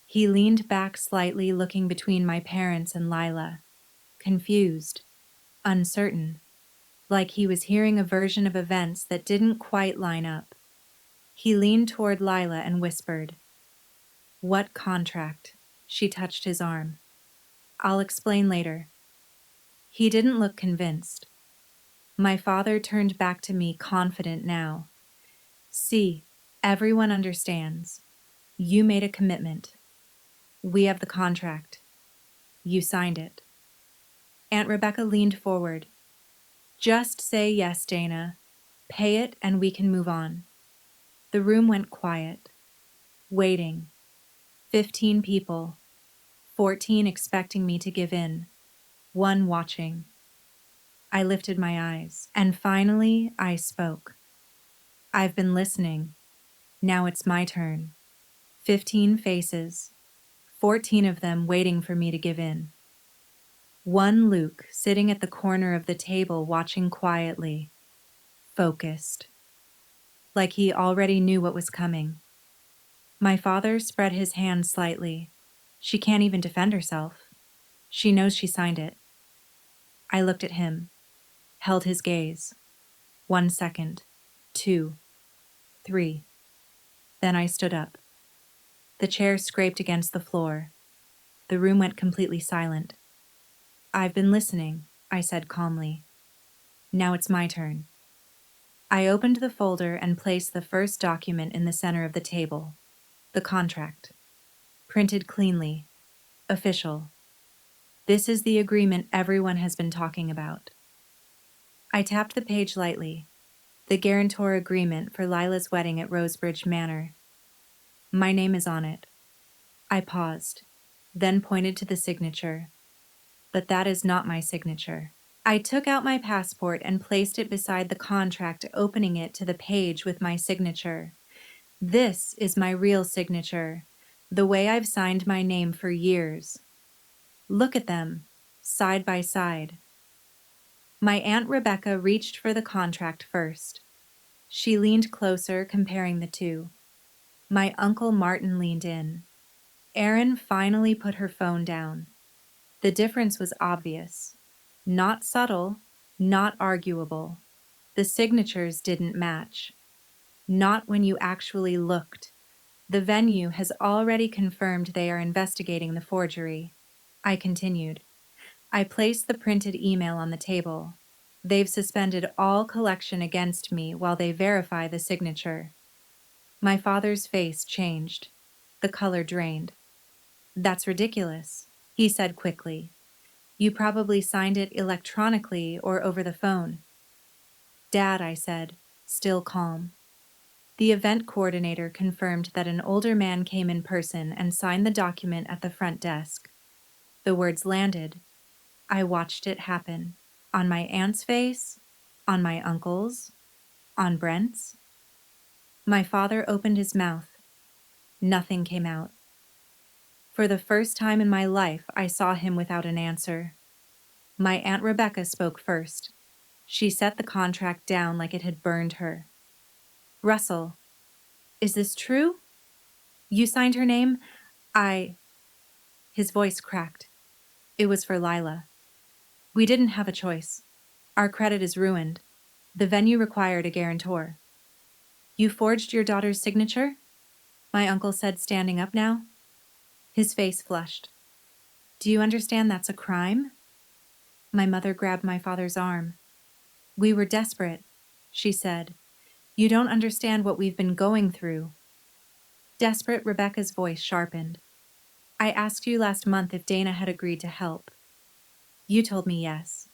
S1: He leaned back slightly, looking between my parents and Lila, confused, uncertain, like he was hearing a version of events that didn't quite line up. He leaned toward Lila and whispered, "What contract?" She touched his arm. "I'll explain later." He didn't look convinced. My father turned back to me, confident now. "See, everyone understands. You made a commitment. We have the contract. You signed it." Aunt Rebecca leaned forward. "Just say yes, Dana. Pay it and we can move on." The room went quiet. Waiting. 15 people. 14 expecting me to give in. 1 watching. I lifted my eyes, and finally I spoke. "I've been listening. Now it's my turn." 15 faces. 14 of them waiting for me to give in. 1 Luke sitting at the corner of the table watching quietly. Focused. Like he already knew what was coming. My father spread his hand slightly. She can't even defend herself. She knows she signed it. I looked at him, held his gaze. 1 second, 2, 3. Then I stood up. The chair scraped against the floor. The room went completely silent. "I've been listening," I said calmly. "Now it's my turn." I opened the folder and placed the first document in the center of the table. The contract. Printed cleanly. Official. This is the agreement everyone has been talking about. I tapped the page lightly. The guarantor agreement for Lila's wedding at Rosebridge Manor. My name is on it. I paused, then pointed to the signature. But that is not my signature. I took out my passport and placed it beside the contract, opening it to the page with my signature. This is my real signature, the way I've signed my name for years. Look at them, side by side. My Aunt Rebecca reached for the contract first. She leaned closer, comparing the two. My Uncle Martin leaned in. Erin finally put her phone down. The difference was obvious. Not subtle, not arguable. The signatures didn't match. Not when you actually looked. The venue has already confirmed they are investigating the forgery. I continued. I placed the printed email on the table. They've suspended all collection against me while they verify the signature. My father's face changed. The color drained. That's ridiculous, he said quickly. You probably signed it electronically or over the phone. Dad, I said, still calm. The event coordinator confirmed that an older man came in person and signed the document at the front desk. The words landed. I watched it happen. On my aunt's face, on my uncle's, on Brent's. My father opened his mouth. Nothing came out. For the first time in my life, I saw him without an answer. My Aunt Rebecca spoke first. She set the contract down like it had burned her. Russell, is this true? You signed her name? His voice cracked. It was for Lila. We didn't have a choice. Our credit is ruined. The venue required a guarantor. You forged your daughter's signature? My uncle said, standing up now. His face flushed. Do you understand that's a crime? My mother grabbed my father's arm. We were desperate, she said. You don't understand what we've been going through. Desperate, Rebecca's voice sharpened. I asked you last month if Dana had agreed to help. You told me yes.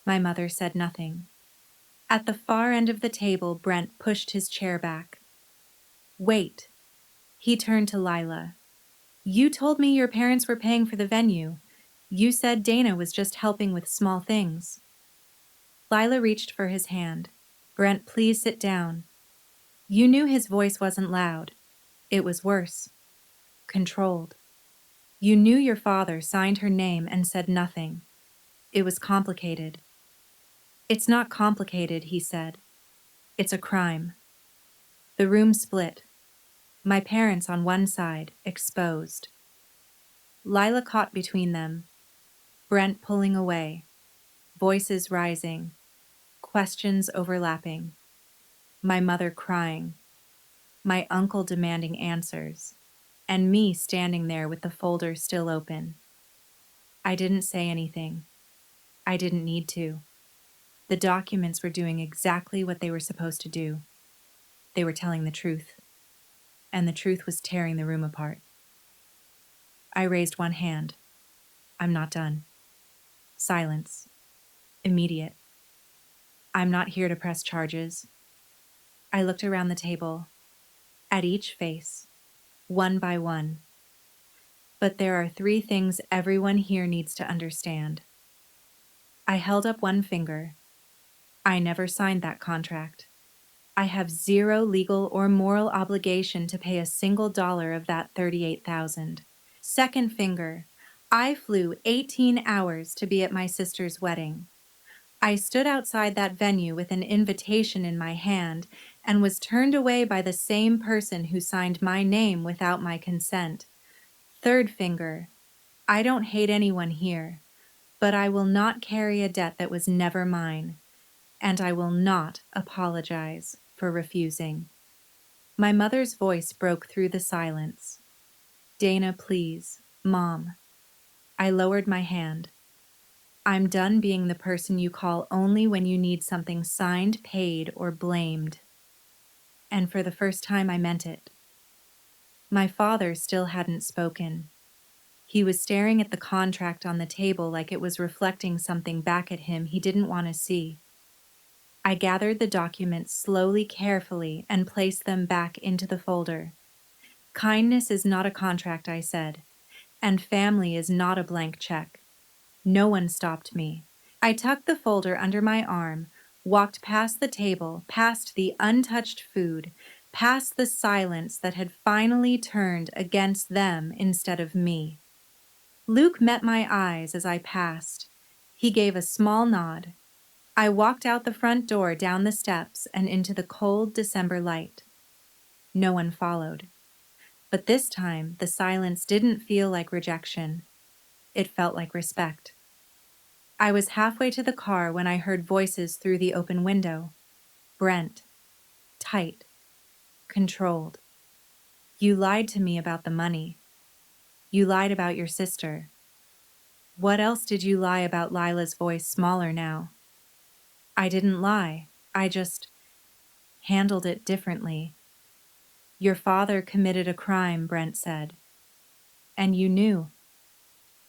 S1: My mother said nothing. At the far end of the table, Brent pushed his chair back. Wait. He turned to Lila. You told me your parents were paying for the venue. You said Dana was just helping with small things. Lila reached for his hand. Brent, please sit down. You knew his voice wasn't loud. It was worse. Controlled. You knew your father signed her name and said nothing. It was complicated. It's not complicated, he said. It's a crime. The room split. My parents on one side, exposed. Lila caught between them. Brent pulling away. Voices rising. Questions overlapping. My mother crying. My uncle demanding answers. And me standing there with the folder still open. I didn't say anything. I didn't need to. The documents were doing exactly what they were supposed to do. They were telling the truth. And the truth was tearing the room apart. I raised one hand. I'm not done. Silence. Immediate. I'm not here to press charges. I looked around the table, at each face, one by one. But there are 3 things everyone here needs to understand. I held up one finger. I never signed that contract. I have 0 legal or moral obligation to pay a single dollar of that $38,000. Second finger. I flew 18 hours to be at my sister's wedding. I stood outside that venue with an invitation in my hand and was turned away by the same person who signed my name without my consent. Third finger. I don't hate anyone here, but I will not carry a debt that was never mine, and I will not apologize for refusing. My mother's voice broke through the silence. Dana, please. Mom. I lowered my hand. I'm done being the person you call only when you need something signed, paid, or blamed. And for the first time, I meant it. My father still hadn't spoken. He was staring at the contract on the table like it was reflecting something back at him he didn't want to see. I gathered the documents slowly, carefully, and placed them back into the folder. Kindness is not a contract, I said, and family is not a blank check. No one stopped me. I tucked the folder under my arm, walked past the table, past the untouched food, past the silence that had finally turned against them instead of me. Luke met my eyes as I passed. He gave a small nod. I walked out the front door, down the steps, and into the cold December light. No one followed. But this time, the silence didn't feel like rejection. It felt like respect. I was halfway to the car when I heard voices through the open window. Brent. Tight. Controlled. You lied to me about the money. You lied about your sister. What else did you lie about? Lila's voice smaller now. I didn't lie. I just handled it differently. Your father committed a crime, Brent said. And you knew.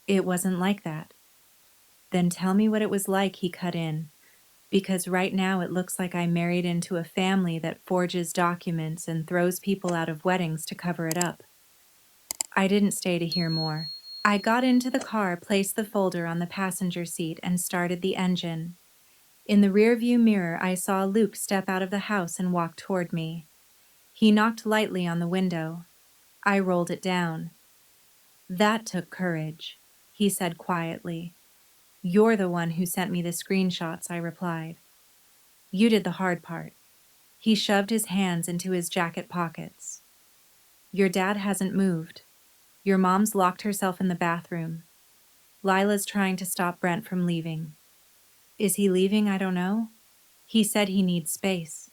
S1: It wasn't like that. Then tell me what it was like, he cut in. Because right now it looks like I married into a family that forges documents and throws people out of weddings to cover it up. I didn't stay to hear more. I got into the car, placed the folder on the passenger seat, and started the engine. In the rearview mirror, I saw Luke step out of the house and walk toward me. He knocked lightly on the window. I rolled it down. That took courage, he said quietly. You're the one who sent me the screenshots, I replied. You did the hard part. He shoved his hands into his jacket pockets. Your dad hasn't moved. Your mom's locked herself in the bathroom. Lila's trying to stop Brent from leaving. Is he leaving? I don't know. He said he needs space.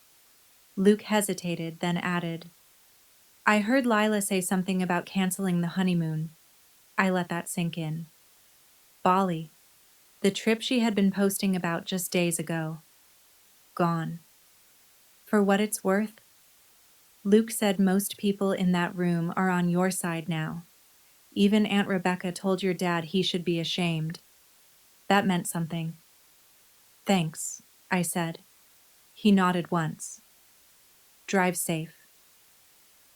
S1: Luke hesitated, then added, I heard Lila say something about canceling the honeymoon. I let that sink in. Bali, the trip she had been posting about just days ago. Gone. For what it's worth, Luke said most people in that room are on your side now. Even Aunt Rebecca told your dad he should be ashamed. That meant something. Thanks, I said. He nodded once. Drive safe.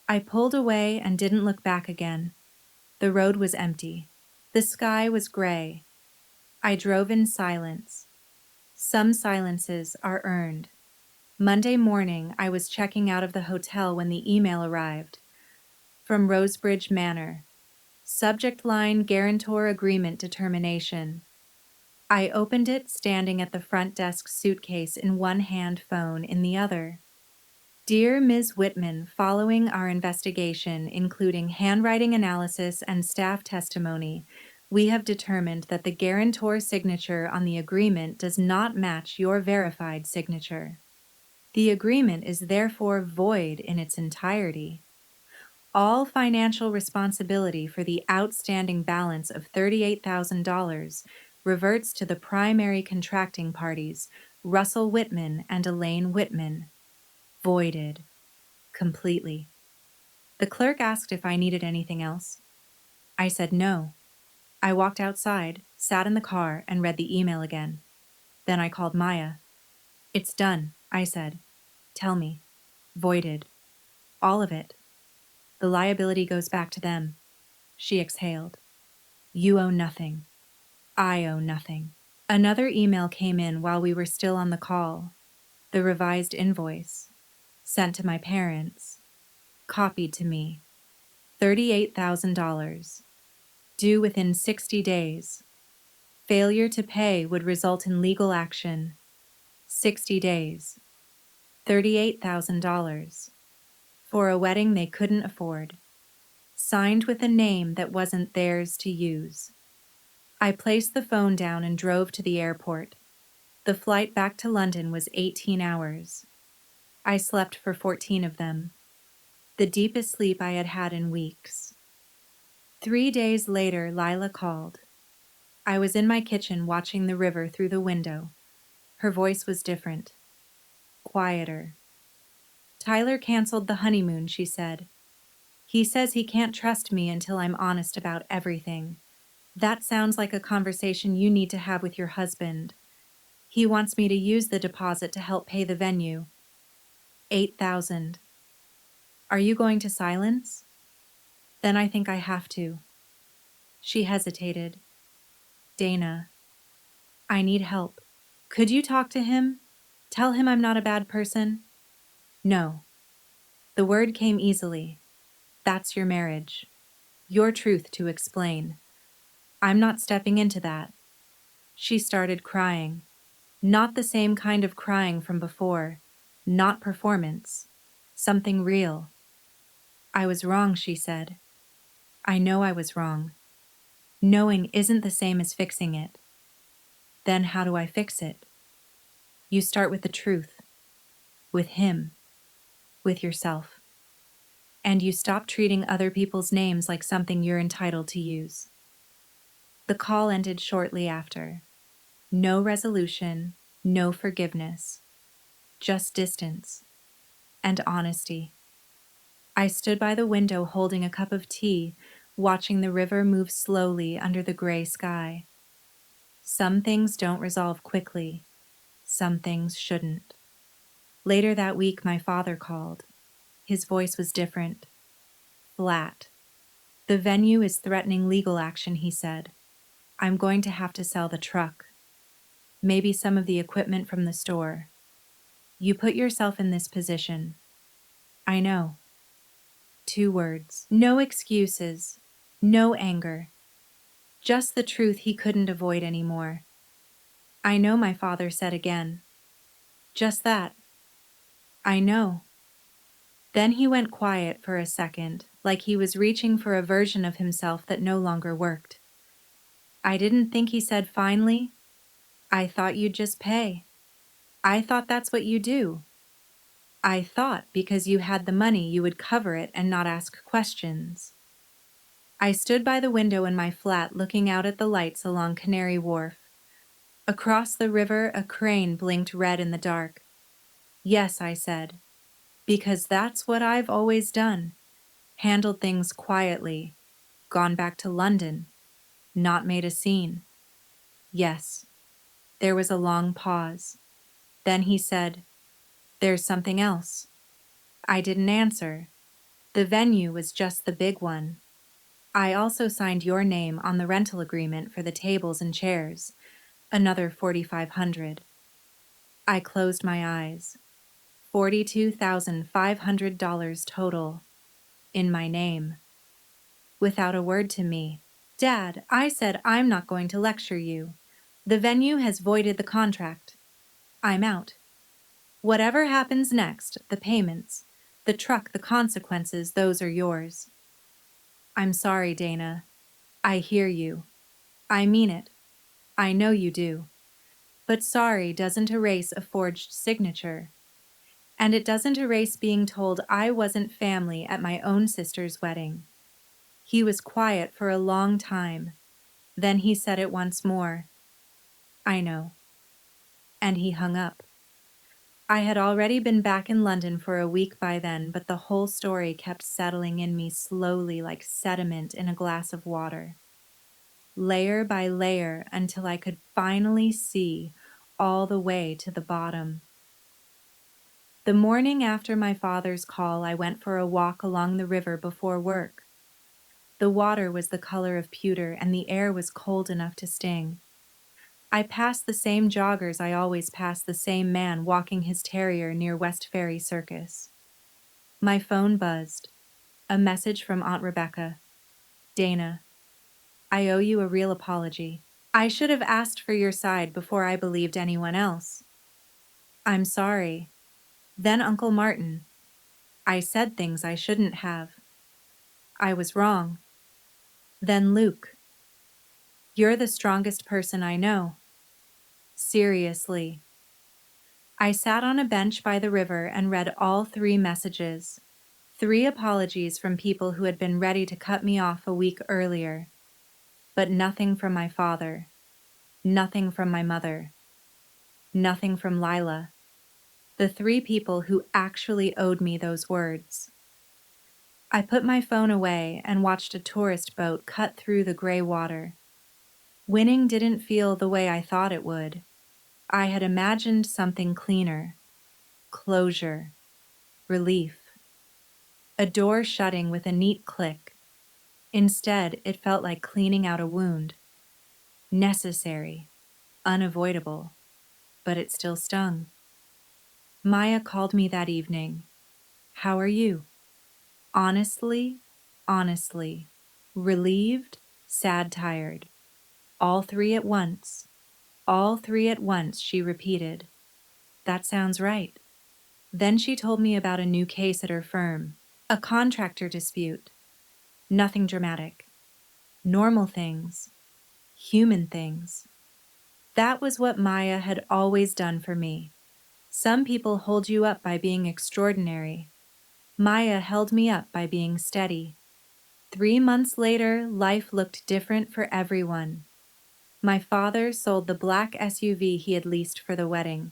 S1: I pulled away and didn't look back again. The road was empty. The sky was gray. I drove in silence. Some silences are earned. Monday morning, I was checking out of the hotel when the email arrived. From Rosebridge Manor. Subject line, guarantor agreement determination. I opened it, standing at the front desk, suitcase in one hand, phone in the other. Dear Ms. Whitman, following our investigation, including handwriting analysis and staff testimony, we have determined that the guarantor signature on the agreement does not match your verified signature. The agreement is therefore void in its entirety. All financial responsibility for the outstanding balance of $38,000 reverts to the primary contracting parties, Russell Whitman and Elaine Whitman. Voided. Completely. The clerk asked if I needed anything else. I said no. I walked outside, sat in the car, and read the email again. Then I called Maya. It's done, I said. Tell me. Voided. All of it. The liability goes back to them. She exhaled. You owe nothing. I owe nothing. Another email came in while we were still on the call. The revised invoice. Sent to my parents. Copied to me. $38,000. Due within 60 days. Failure to pay would result in legal action. 60 days. $38,000. For a wedding they couldn't afford. Signed with a name that wasn't theirs to use. I placed the phone down and drove to the airport. The flight back to London was 18 hours. I slept for 14 of them. The deepest sleep I had had in weeks. 3 days later, Lila called. I was in my kitchen watching the river through the window. Her voice was different. Quieter. Tyler canceled the honeymoon, she said. He says he can't trust me until I'm honest about everything. That sounds like a conversation you need to have with your husband. He wants me to use the deposit to help pay the venue. 8,000. Are you going to silence? Then I think I have to. She hesitated. Dana. I need help. Could you talk to him? Tell him I'm not a bad person? No. The word came easily. That's your marriage. Your truth to explain. I'm not stepping into that. She started crying. Not the same kind of crying from before. Not performance. Something real. I was wrong, she said. I know I was wrong. Knowing isn't the same as fixing it. Then how do I fix it? You start with the truth. With him. With yourself. And you stop treating other people's names like something you're entitled to use. The call ended shortly after. No resolution, no forgiveness, just distance and honesty. I stood by the window holding a cup of tea, watching the river move slowly under the gray sky. Some things don't resolve quickly. Some things shouldn't. Later that week, my father called. His voice was different, flat. The venue is threatening legal action, he said. I'm going to have to sell the truck. Maybe some of the equipment from the store. You put yourself in this position. I know. 2 words. No excuses. No anger. Just the truth he couldn't avoid anymore. I know, my father said again. Just that. I know. Then he went quiet for a second, like he was reaching for a version of himself that no longer worked. I didn't think, he said finally. I thought you'd just pay. I thought that's what you do. I thought because you had the money you would cover it and not ask questions. I stood by the window in my flat looking out at the lights along Canary Wharf. Across the river, a crane blinked red in the dark. Yes, I said, because that's what I've always done. Handled things quietly. Gone back to London. Not made a scene. Yes. There was a long pause. Then he said, there's something else. I didn't answer. The venue was just the big one. I also signed your name on the rental agreement for the tables and chairs. Another $4,500. I closed my eyes. $42,500 total. In my name. Without a word to me. Dad, I said I'm not going to lecture you. The venue has voided the contract. I'm out. Whatever happens next, the payments, the truck, the consequences, those are yours. I'm sorry, Dana. I hear you. I mean it. I know you do. But sorry doesn't erase a forged signature. And it doesn't erase being told I wasn't family at my own sister's wedding. He was quiet for a long time. Then he said it once more. I know. And he hung up. I had already been back in London for a week by then, but the whole story kept settling in me slowly like sediment in a glass of water. Layer by layer until I could finally see all the way to the bottom. The morning after my father's call, I went for a walk along the river before work. The water was the color of pewter and the air was cold enough to sting. I passed the same joggers I always pass, the same man walking his terrier near West Ferry Circus. My phone buzzed. A message from Aunt Rebecca. Dana, I owe you a real apology. I should have asked for your side before I believed anyone else. I'm sorry. Then Uncle Martin. I said things I shouldn't have. I was wrong. Then Luke. You're the strongest person I know. Seriously. I sat on a bench by the river and read all 3 messages. 3 apologies from people who had been ready to cut me off a week earlier. But nothing from my father. Nothing from my mother. Nothing from Lila. The 3 people who actually owed me those words. I put my phone away and watched a tourist boat cut through the gray water. Winning didn't feel the way I thought it would. I had imagined something cleaner. Closure. Relief. A door shutting with a neat click. Instead, it felt like cleaning out a wound. Necessary. unavoidable, but it still stung. Maya called me that evening. How are you? Honestly, honestly, relieved, sad, tired. All three at once. All three at once, she repeated. That sounds right. Then she told me about a new case at her firm, a contractor dispute. Nothing dramatic. Normal things. Human things. That was what Maya had always done for me. Some people hold you up by being extraordinary. Maya held me up by being steady. 3 months later, life looked different for everyone. My father sold the black SUV he had leased for the wedding.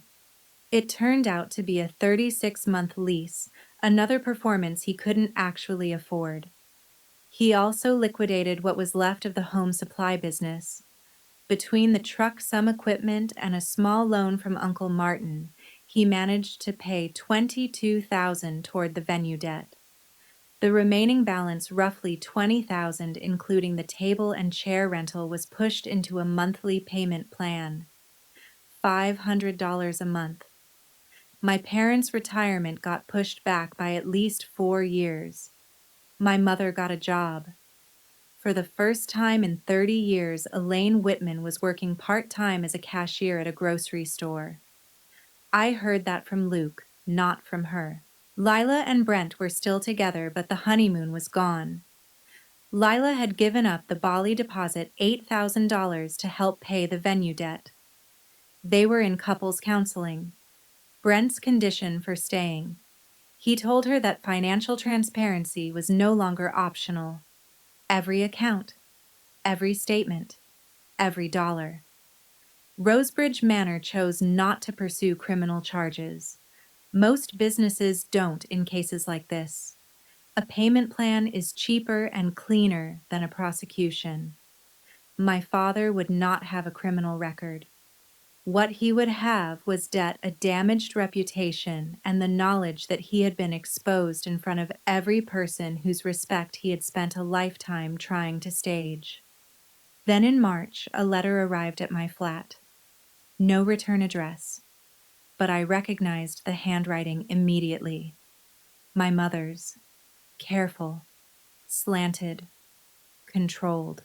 S1: It turned out to be a 36-month lease, another performance he couldn't actually afford. He also liquidated what was left of the home supply business. Between the truck, some equipment, and a small loan from Uncle Martin, he managed to pay $22,000 toward the venue debt. The remaining balance, roughly $20,000, including the table and chair rental, was pushed into a monthly payment plan. $500 a month. My parents' retirement got pushed back by at least 4 years. My mother got a job. For the first time in 30 years, Elaine Whitman was working part-time as a cashier at a grocery store. I heard that from Luke, not from her. Lila and Brent were still together, but the honeymoon was gone. Lila had given up the Bali deposit, $8,000, to help pay the venue debt. They were in couples counseling. Brent's condition for staying. He told her that financial transparency was no longer optional. Every account, every statement, every dollar. Rosebridge Manor chose not to pursue criminal charges. Most businesses don't in cases like this. A payment plan is cheaper and cleaner than a prosecution. My father would not have a criminal record. What he would have was debt, a damaged reputation, and the knowledge that he had been exposed in front of every person whose respect he had spent a lifetime trying to stage. Then in March, a letter arrived at my flat. No return address, but I recognized the handwriting immediately. My mother's. Careful, slanted, controlled.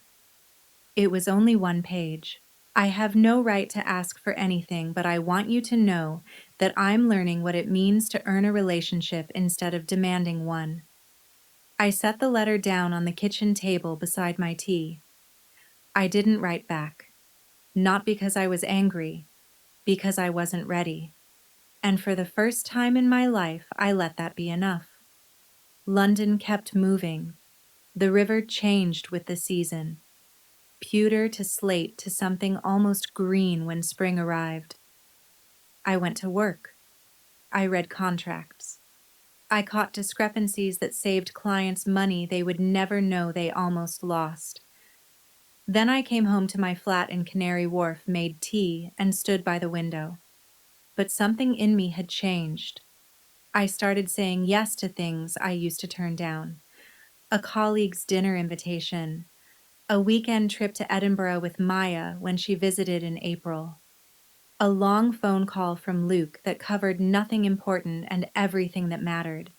S1: It was only one page. I have no right to ask for anything, but I want you to know that I'm learning what it means to earn a relationship instead of demanding one. I set the letter down on the kitchen table beside my tea. I didn't write back. Not because I was angry, because I wasn't ready. And for the first time in my life, I let that be enough. London kept moving. The river changed with the season. Pewter to slate to something almost green when spring arrived. I went to work. I read contracts. I caught discrepancies that saved clients money they would never know they almost lost. Then I came home to my flat in Canary Wharf, made tea, and stood by the window. But something in me had changed. I started saying yes to things I used to turn down. A colleague's dinner invitation, a weekend trip to Edinburgh with Maya when she visited in April. A long phone call from Luke that covered nothing important and everything that mattered.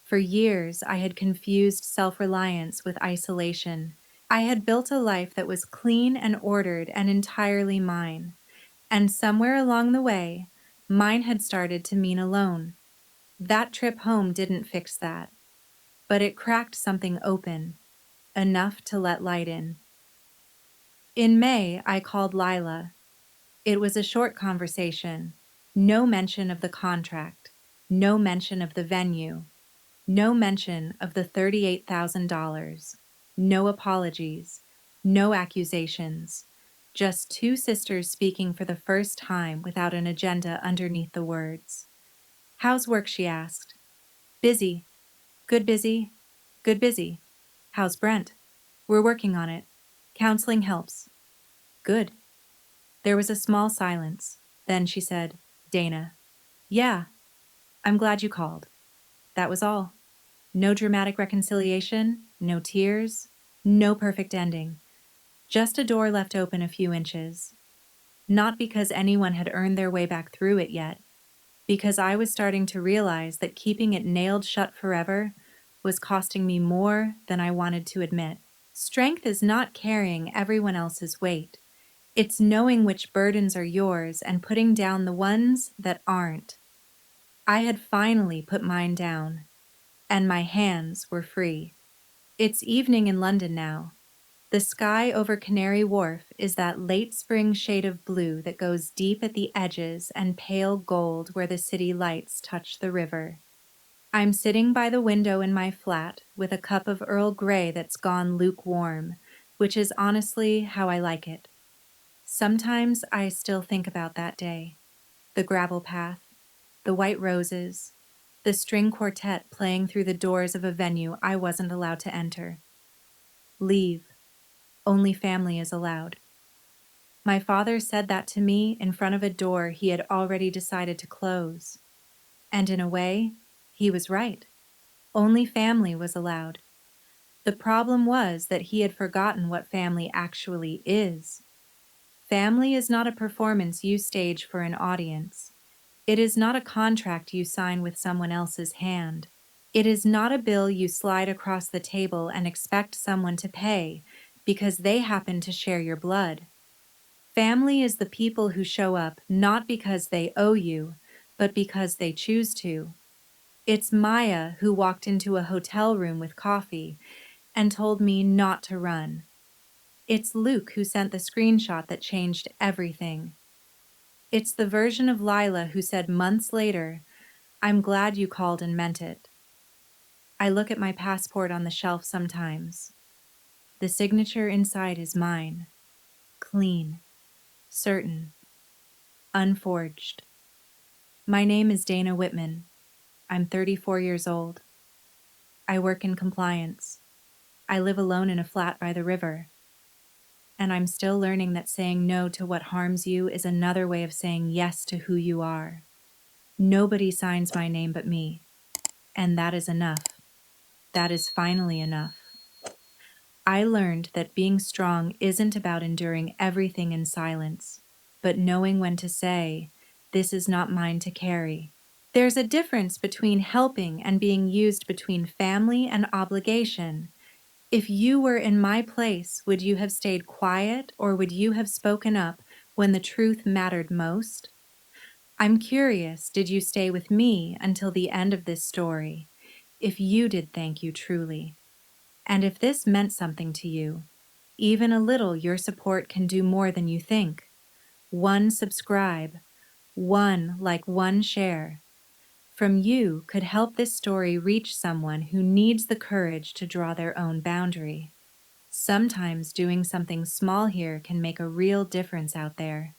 S1: For years, I had confused self-reliance with isolation. I had built a life that was clean and ordered and entirely mine. And somewhere along the way, mine had started to mean alone. That trip home didn't fix that, but it cracked something open, enough to let light in. In May, I called Lila. It was a short conversation. No mention of the contract. No mention of the venue. No mention of the $38,000. No apologies. No accusations. Just two sisters speaking for the first time without an agenda underneath the words. How's work, she asked. Busy. Good busy. Good busy. How's Brent? We're working on it. Counseling helps. Good. There was a small silence. Then she said, Dana. Yeah, I'm glad you called. That was all. No dramatic reconciliation, no tears, no perfect ending. Just a door left open a few inches. not because anyone had earned their way back through it yet, because I was starting to realize that keeping it nailed shut forever was costing me more than I wanted to admit. Strength is not carrying everyone else's weight. It's knowing which burdens are yours and putting down the ones that aren't. I had finally put mine down, and my hands were free. It's evening in London now. The sky over Canary Wharf is that late spring shade of blue that goes deep at the edges and pale gold where the city lights touch the river. I'm sitting by the window in my flat with a cup of Earl Grey that's gone lukewarm, which is honestly how I like it. Sometimes I still think about that day, the gravel path, the white roses, the string quartet playing through the doors of a venue I wasn't allowed to enter. Leave. Only family is allowed. My father said that to me in front of a door he had already decided to close. And in a way, he was right. Only family was allowed. The problem was that he had forgotten what family actually is. Family is not a performance you stage for an audience. It is not a contract you sign with someone else's hand. It is not a bill you slide across the table and expect someone to pay because they happen to share your blood. Family is the people who show up not because they owe you, but because they choose to. It's Maya who walked into a hotel room with coffee and told me not to run. It's Luke who sent the screenshot that changed everything. It's the version of Lila who said months later, "I'm glad you called and meant it." I look at my passport on the shelf sometimes. The signature inside is mine. Clean, certain, unforged. My name is Dana Whitman. I'm 34 years old. I work in compliance. I live alone in a flat by the river. And I'm still learning that saying no to what harms you is another way of saying yes to who you are. Nobody signs my name but me. And that is enough. That is finally enough. I learned that being strong isn't about enduring everything in silence, but knowing when to say, "This is not mine to carry." There's a difference between helping and being used, between family and obligation. If you were in my place, would you have stayed quiet or would you have spoken up when the truth mattered most? I'm curious, did you stay with me until the end of this story? If you did, thank you truly. And if this meant something to you, even a little, your support can do more than you think. One subscribe, one share from you could help this story reach someone who needs the courage to draw their own boundary. Sometimes doing something small here can make a real difference out there.